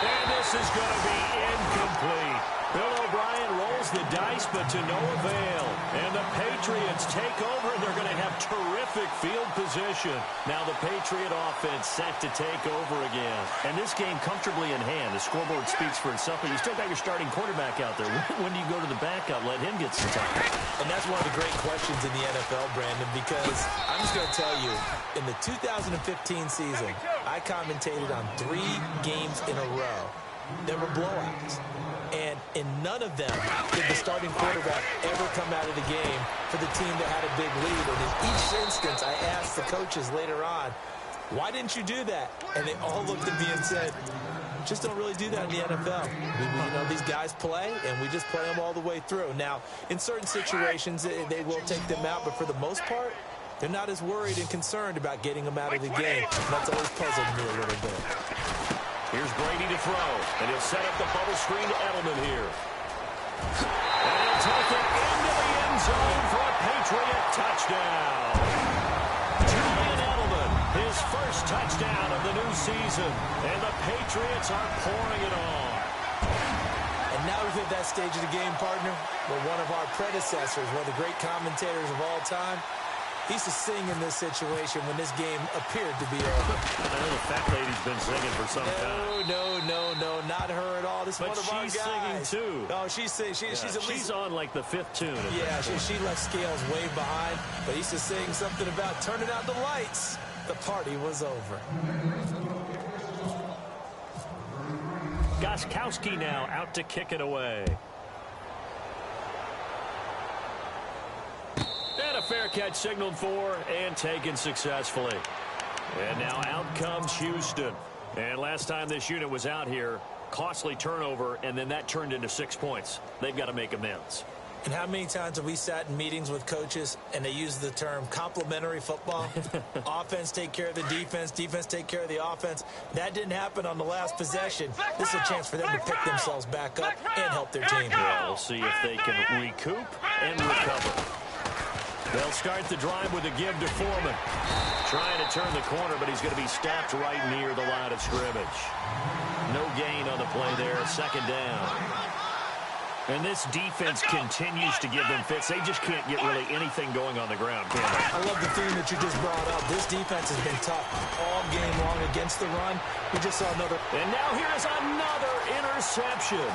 And this is going to be incomplete. Bill O'Brien rolls the dice, but to no avail. And the Patriots take over, and they're going to have terrific field position. Now the Patriot offense set to take over again. And this game comfortably in hand. The scoreboard speaks for itself, but you still got your starting quarterback out there. When do you go to the backup, let him get some time? And that's one of the great questions in the NFL, Brandon, because I'm just going to tell you, in the 2015 season, I commentated on 3 games in a row there were blowouts. And in none of them did the starting quarterback ever come out of the game for the team that had a big lead. And in each instance, I asked the coaches later on, why didn't you do that? And they all looked at me and said, just don't really do that in the NFL. These guys play, and we just play them all the way through. Now, in certain situations, they will take them out, but for the most part, they're not as worried and concerned about getting them out of the game. And that's always puzzled me a little bit. Here's Brady to throw, and he'll set up the bubble screen to Edelman here. And he'll take it into the end zone for a Patriot touchdown. Julian Edelman, his first touchdown of the new season, and the Patriots are pouring it on. And now we've hit that stage of the game, partner, where one of our predecessors, one of the great commentators of all time, he used to sing in this situation when this game appeared to be over. I know the fat lady's been singing for some time. No, not her at all. This is one of our guys. But she's singing, too. Oh, she's singing. She's on, like, the fifth tune. Yeah, she left Scales way behind. But he used to sing something about turning out the lights. The party was over. Gostkowski now out to kick it away. And a fair catch signaled for and taken successfully. And now out comes Houston. And last time this unit was out here, costly turnover, and then that turned into 6 points. They've got to make amends. And how many times have we sat in meetings with coaches and they use the term complementary football? Offense take care of the defense, defense take care of the offense. That didn't happen on the last possession. This is a chance for them to pick themselves back up and help their team. Yeah, we'll see if they can recoup and recover. They'll start the drive with a give to Foreman. Trying to turn the corner, but he's going to be stopped right near the line of scrimmage. No gain on the play there, second down. And this defense continues to give them fits. They just can't get really anything going on the ground, can they? I love the theme that you just brought up. This defense has been tough all game long against the run. We just saw another. And now here's another interception.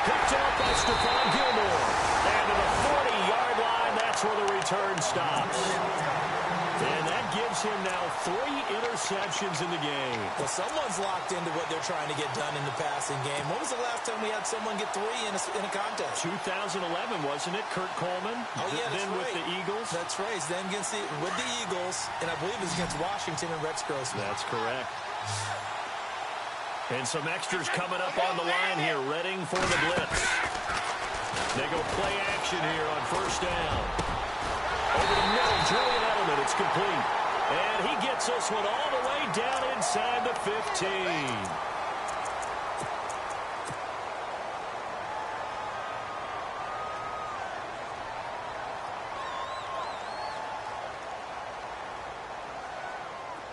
Picked up by Stephon Gilmore. And to the 40-yard line, that's where the return stops. And that gives him now 3 interceptions in the game. Well, someone's locked into what they're trying to get done in the passing game. When was the last time we had someone get 3 in a contest? 2011, wasn't it? Kurt Coleman. Oh, yeah, that's then right. With the Eagles. That's right. Then with the Eagles, and I believe it was against Washington and Rex Grossman. That's correct. And some extras coming up on the line here, readying for the blitz. They go play action here on first down. Over the middle, Julian Edelman, it's complete. And he gets this one all the way down inside the 15.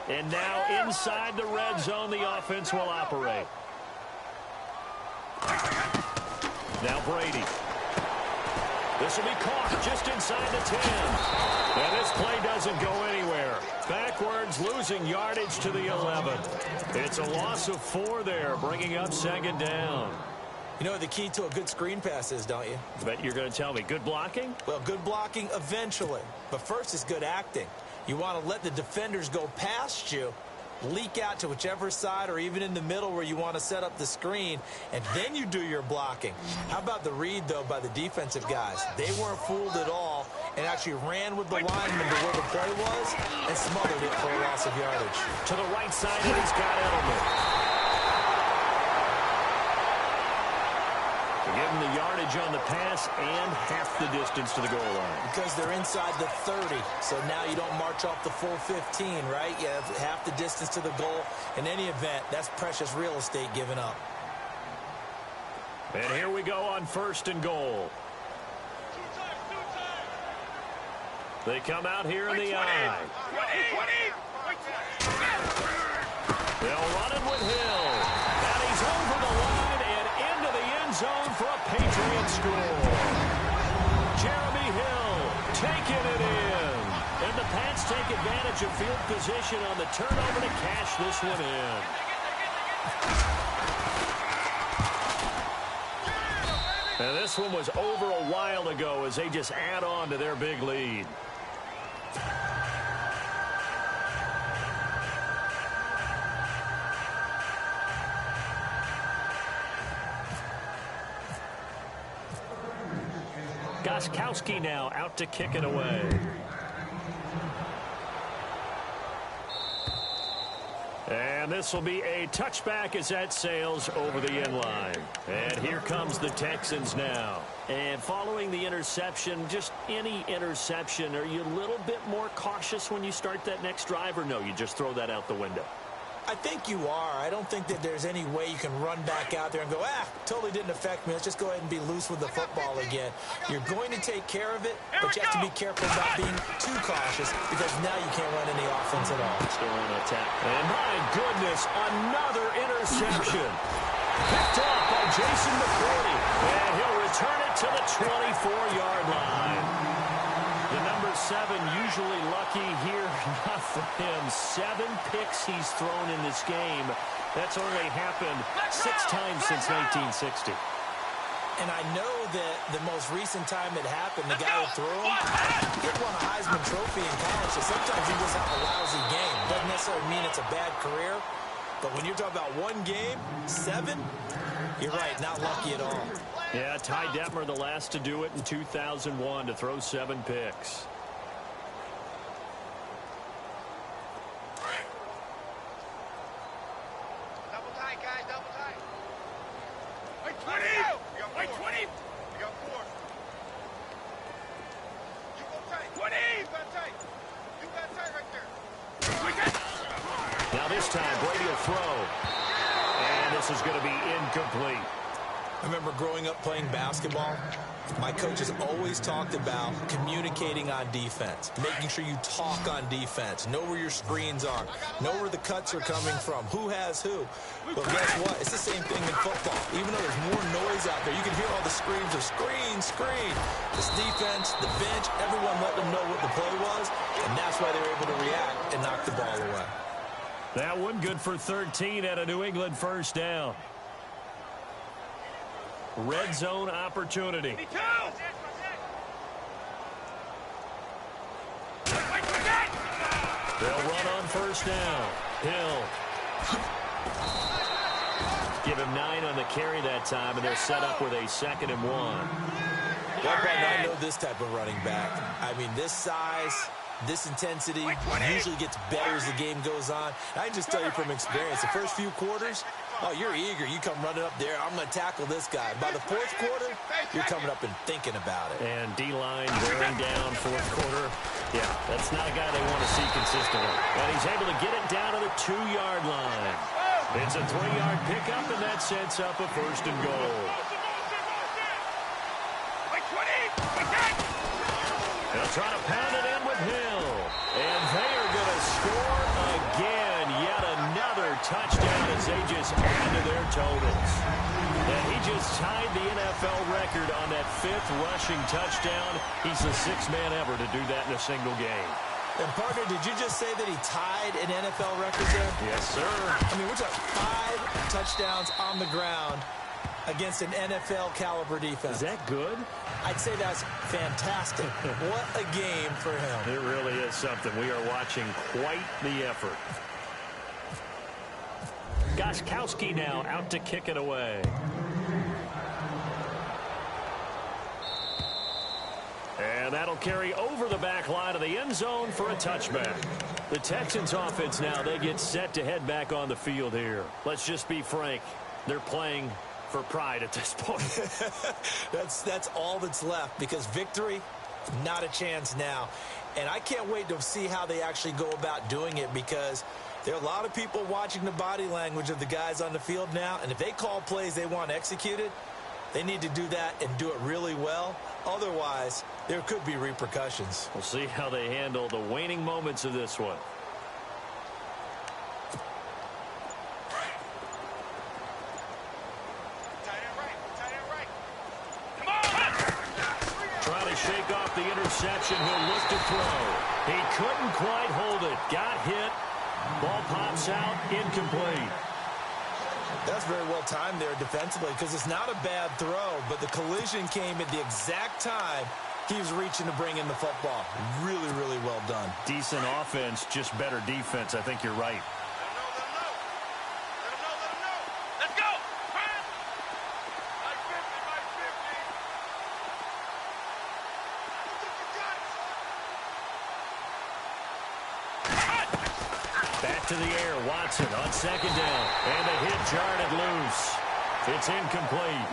And now inside the red zone, the offense will operate. Now Brady. This will be caught just inside the 10. And this play doesn't go anywhere. Backwards, losing yardage to the 11. It's a loss of 4 there, bringing up second down. You know what the key to a good screen pass is, don't you? Bet you're going to tell me. Good blocking? Well, good blocking eventually. But first is good acting. You want to let the defenders go past you, leak out to whichever side or even in the middle where you want to set up the screen, and then you do your blocking. How about the read, though, by the defensive guys? They weren't fooled at all and actually ran with the lineman to where the play was and smothered it for a loss of yardage. To the right side, and he's got Edelman. Give him the yardage on the pass and half the distance to the goal line. Because they're inside the 30, so now you don't march off the full 15, right? You have half the distance to the goal. In any event, that's precious real estate given up. And here we go on first and goal. They come out here in the I. They'll run it with Hill. And he's over the line and into the end zone for a Patriot score. Jeremy Hill taking it in. And the Pats take advantage of field position on the turnover to cash this one in. And this one was over a while ago as they just add on to their big lead. Gostkowski now out to kick it away. And this will be a touchback as that sails over the end line. And here comes the Texans now. And following the interception, just any interception, are you a little bit more cautious when you start that next drive, or no, you just throw that out the window? I think you are. I don't think that there's any way you can run back out there and go, totally didn't affect me. Let's just go ahead and be loose with the football again. You're going to take care of it, but you have to be careful about being too cautious because now you can't run any offense at all. Still on attack. And my goodness, another interception. Picked up by Jason McCourty. And he'll return it to the 24-yard line. The number 7 usually lucky here. Not for him. 7 picks he's thrown in this game. That's only happened 6 times since 1960. And I know that the most recent time it happened, the guy who threw him, he won a Heisman Trophy in college. So sometimes you just have a lousy game. Doesn't necessarily mean it's a bad career. But when you're talking about one game, 7, you're right, not lucky at all. Yeah, Ty Detmer, the last to do it in 2001, to throw 7 picks. Double tight, guys, double tight. Wait, 20! Wait, 20! You got 4. You go tight. 20! You got tight. You got tight right there. Now this time, Brady will throw. And this is going to be incomplete. I remember growing up playing basketball, my coaches always talked about communicating on defense, making sure you talk on defense, know where your screens are, know where the cuts are coming from, who has who. But guess what? It's the same thing in football. Even though there's more noise out there, you can hear all the screams of screen, screen. This defense, the bench, everyone let them know what the play was, and that's why they were able to react and knock the ball away. That one good for 13 at a New England first down. Red zone opportunity. They'll run on first down. Hill. Give him 9 on the carry that time, and they're set up with a 2nd and 1. Well, Brandon, I know this type of running back. I mean, this size, this intensity usually gets better as the game goes on. I can just tell you from experience, the first few quarters, you're eager. You come running up there, I'm going to tackle this guy. By the 4th quarter, you're coming up and thinking about it. And D-line wearing down 4th quarter. Yeah, that's not a guy they want to see consistently. And he's able to get it down to the 2-yard line. It's a 3-yard pickup, and that sets up a 1st and goal. They'll try to pound it in with Hill. And they are going to score again. Yet another touchdown as they just add to their totals. And he just tied the NFL record on that 5th rushing touchdown. He's the 6th man ever to do that in a single game. And, partner, did you just say that he tied an NFL record there? Yes, sir. I mean, we're talking 5 touchdowns on the ground against an NFL-caliber defense. Is that good? I'd say that's fantastic. What a game for him. It really is something. We are watching quite the effort. Gostkowski now out to kick it away. And that'll carry over the back line of the end zone for a touchback. The Texans offense now, they get set to head back on the field here. Let's just be frank. They're playing for pride at this point. That's all that's left, because victory, not a chance now. And I can't wait to see how they actually go about doing it, because there are a lot of people watching the body language of the guys on the field now, and if they call plays they want executed, they need to do that and do it really well. Otherwise, there could be repercussions. We'll see how they handle the waning moments of this one. Trying to shake off the interception. He'll look to throw. He couldn't quite hold it. Got hit. Ball pops out. Incomplete. That's very well timed there defensively, because it's not a bad throw, but the collision came at the exact time he was reaching to bring in the football. Really, really well done. Decent offense, just better defense. I think you're right. Let's go! Back to the air. Watson on second down. And the hit jarred it loose. It's incomplete.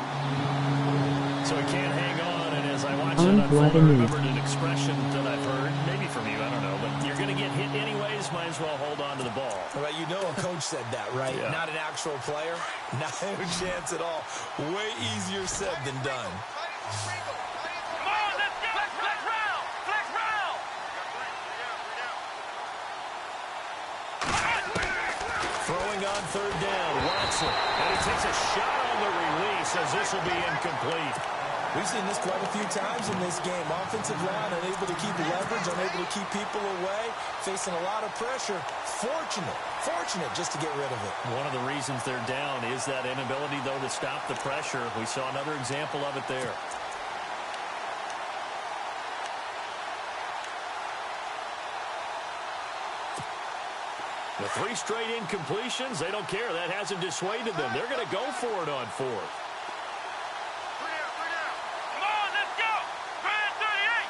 So he can't hang on. And as I watch it unfold, I remembered an expression that I've heard, maybe from you, I don't know, but you're going to get hit anyways, might as well hold on to the ball. Well, you know a coach said that, right? Yeah. Not an actual player. Not a chance at all. Way easier said than done. Come on, let's go. Flex round. Flex round. Throwing on third down, Watson. And he takes a shot on the release as this will be incomplete. We've seen this quite a few times in this game. Offensive line unable to keep leverage, unable to keep people away, facing a lot of pressure. Fortunate just to get rid of it. One of the reasons they're down is that inability, though, to stop the pressure. We saw another example of it there. The 3 straight incompletions, they don't care. That hasn't dissuaded them. They're going to go for it on fourth. Come on, let's go. Brand 38.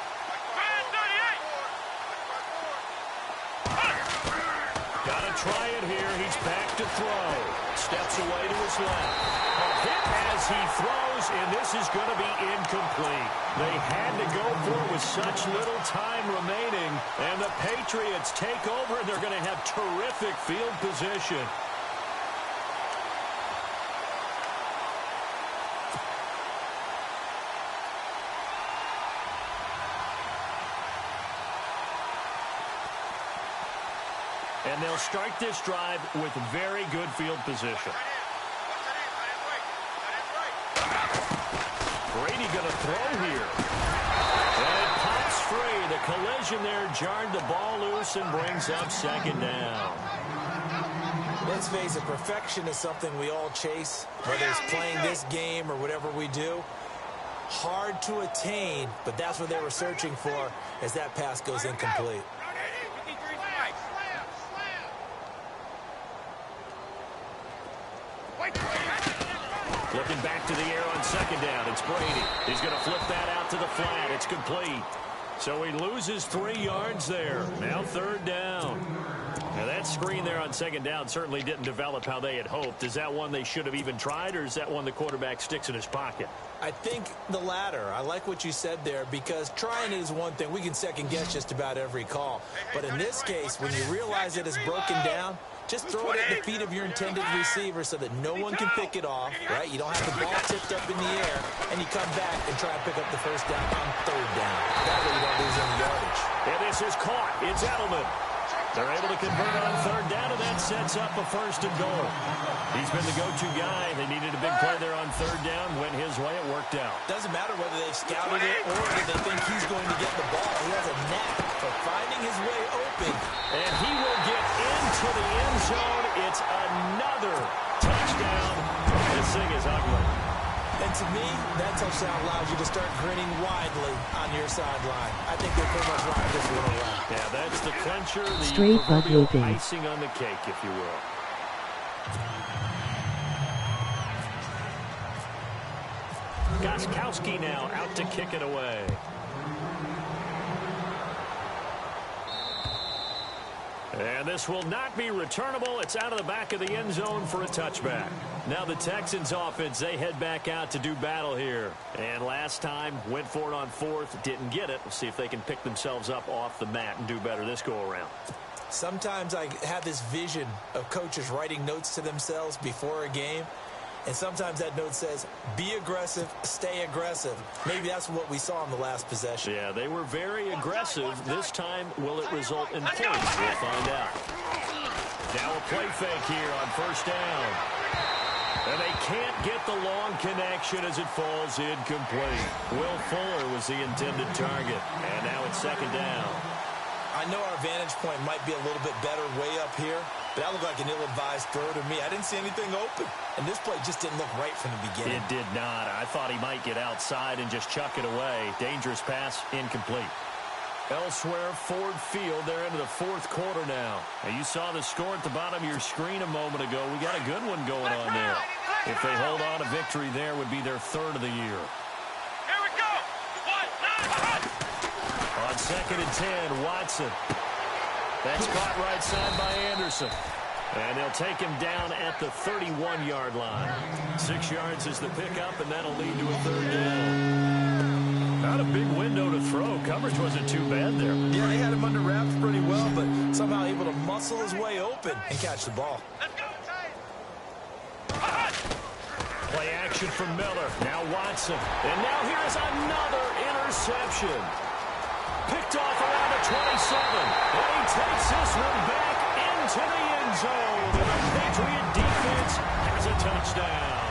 Brand 38. Got to try it here. He's back to throw. Steps away to his left. A hit as he throws, and this is going to be incomplete. They had to go for it with such little time remaining, and the Patriots take over, and they're going to have terrific field position. And they'll start this drive with very good field position. Brady going to throw here. And it pops free. The collision there jarred the ball loose and brings up second down. Let's face it, perfection is something we all chase, whether it's playing this game or whatever we do. Hard to attain, but that's what they were searching for as that pass goes incomplete. Looking back to the air on second down. It's Brady. He's going to flip that out to the flat. It's complete. So he loses 3 yards there. Now third down. Now that screen there on second down certainly didn't develop how they had hoped. Is that one they should have even tried, or is that one the quarterback sticks in his pocket? I think the latter. I like what you said there, because trying it is one thing. We can second guess just about every call. But in this case, when you realize it is broken down, just throw it at the feet of your intended receiver so that no one can pick it off, right? You don't have the ball tipped up in the air, and you come back and try to pick up the first down on third down. That way you don't lose any yardage. And this is caught. It's Edelman. They're able to convert on third down, and that sets up a first and goal. He's been the go-to guy. They needed a big play there on third down. Went his way. It worked out. Doesn't matter whether they've scouted it or that they think he's going to get the ball. He has a knack for finding his way open. And he will get into the end zone. It's another touchdown. This thing is ugly. And to me, that touchdown allows you to start grinning widely on your sideline. I think they pretty much ride this one away. Yeah, that's the clincher, the Straight proverbial butt icing on the cake, if you will. Gostkowski now out to kick it away. And this will not be returnable. It's out of the back of the end zone for a touchback. Now the Texans offense, they head back out to do battle here. And last time, went for it on fourth, didn't get it. We'll see if they can pick themselves up off the mat and do better this go-around. Sometimes I have this vision of coaches writing notes to themselves before a game. And sometimes that note says, be aggressive, stay aggressive. Maybe that's what we saw in the last possession. Yeah, they were very aggressive. This time, will it result in points? We'll find out. Now a play fake here on first down. And they can't get the long connection as it falls incomplete. Will Fuller was the intended target. And now it's second down. I know our vantage point might be a little bit better way up here, but that looked like an ill-advised throw to me. I didn't see anything open, and this play just didn't look right from the beginning. It did not. I thought he might get outside and just chuck it away. Dangerous pass, incomplete. Elsewhere, Ford Field, they're into the fourth quarter now. Now, you saw the score at the bottom of your screen a moment ago. We got a good one going on there. If they hold on to victory, there would be their third of the year. Here we go. 1, 9, On second and 10, Watson. That's caught right side by Anderson. And they'll take him down at the 31-yard line. 6 yards is the pickup, and that'll lead to a third down. Not a big window to throw. Coverage wasn't too bad there. Yeah, he had him under wraps pretty well, but somehow able to muscle his way open and catch the ball. Let's go, Play action from Miller. Now Watson. And now here's another interception. Picked off around the 27. And he takes this one back into the end zone. And the Patriot defense has a touchdown.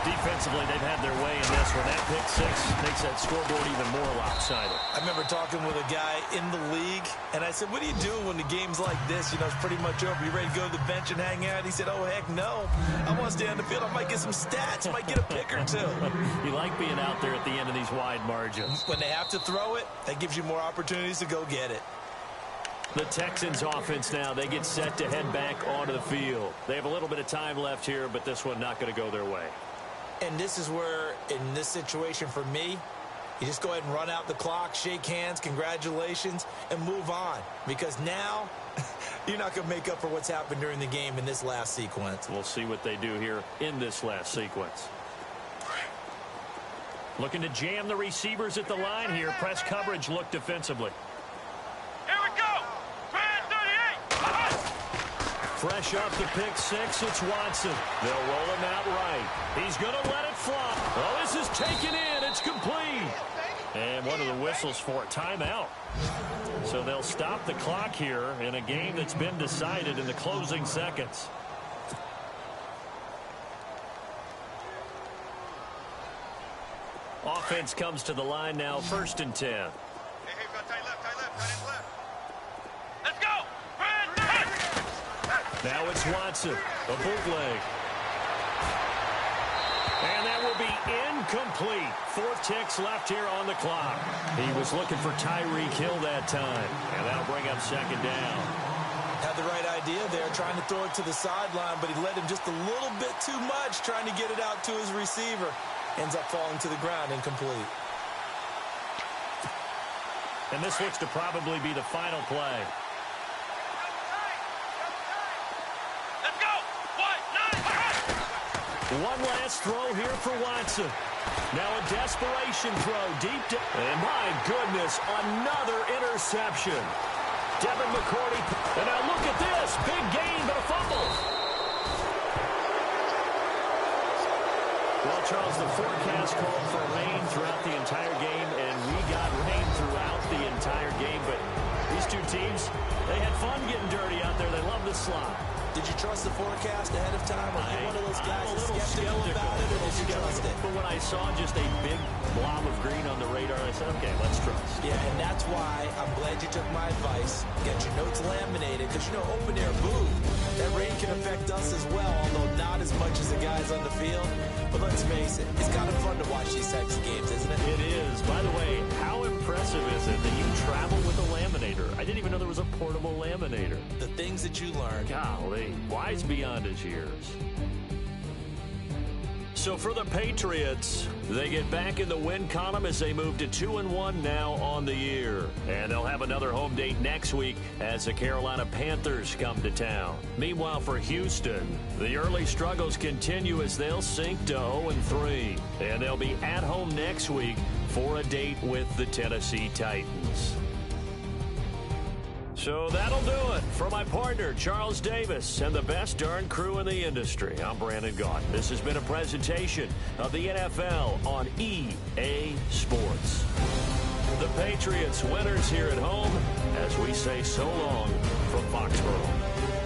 Defensively, they've had their way in this one. That pick six makes that scoreboard even more lopsided. I remember talking with a guy in the league, and I said, what do you do when the game's like this? You know, it's pretty much over. You ready to go to the bench and hang out? He said, oh, heck no. I want to stay on the field. I might get some stats. I might get a pick or two. You like being out there at the end of these wide margins. When they have to throw it, that gives you more opportunities to go get it. The Texans offense now, they get set to head back onto the field. They have a little bit of time left here, but this one not going to go their way. And this is where, in this situation for me, you just go ahead and run out the clock, shake hands, congratulations, and move on. Because now, you're not going to make up for what's happened during the game in this last sequence. We'll see what they do here in this last sequence. Looking to jam the receivers at the line here. Press coverage look defensively. Here we go. Fresh off the pick six, it's Watson. They'll roll him out right. He's going to let it fly. Oh, this is taken in. It's complete. And one of the whistles for a timeout. So they'll stop the clock here in a game that's been decided in the closing seconds. Offense comes to the line now, 1st and 10. Hey, we've got tight left, right and left. Let's go. Now it's Watson, a bootleg. And that will be incomplete. 4 ticks left here on the clock. He was looking for Tyreek Hill that time. And that'll bring up 2nd down. Had the right idea there, trying to throw it to the sideline, but he led him just a little bit too much, trying to get it out to his receiver. Ends up falling to the ground, incomplete. And this looks to probably be the final play. One last throw here for Watson. Now a desperation throw deep to... And my goodness, another interception. Devin McCourty. And now look at this. Big gain, but a fumble. Well, Charles, the forecast called for rain throughout the entire game, and we got rain throughout the entire game. But these two teams, they had fun getting dirty out there. They love the slide. Did you trust the forecast ahead of time? Or you one of those guys that's skeptical about it, or did you trust it? But when I saw just a big blob of green on the radar, I said, okay, let's trust. Yeah, and that's why I'm glad you took my advice. Get your notes laminated, because, you know, open air boom. That rain can affect us as well, although not as much as the guys on the field. But let's face it, it's kind of fun to watch these types of games, isn't it? It is. By the way, how impressive is it that you travel with a laminator? I didn't even know there was a portable laminator. The things that you learn. Golly, wise beyond his years. So for the Patriots, they get back in the win column as they move to 2-1 now on the year. And they'll have another home date next week as the Carolina Panthers come to town. Meanwhile, for Houston, the early struggles continue as they'll sink to 0-3. And they'll be at home next week for a date with the Tennessee Titans. So that'll do it. For my partner, Charles Davis, and the best darn crew in the industry, I'm Brandon Gaudin. This has been a presentation of the NFL on EA Sports. The Patriots winners here at home as we say so long from Foxborough.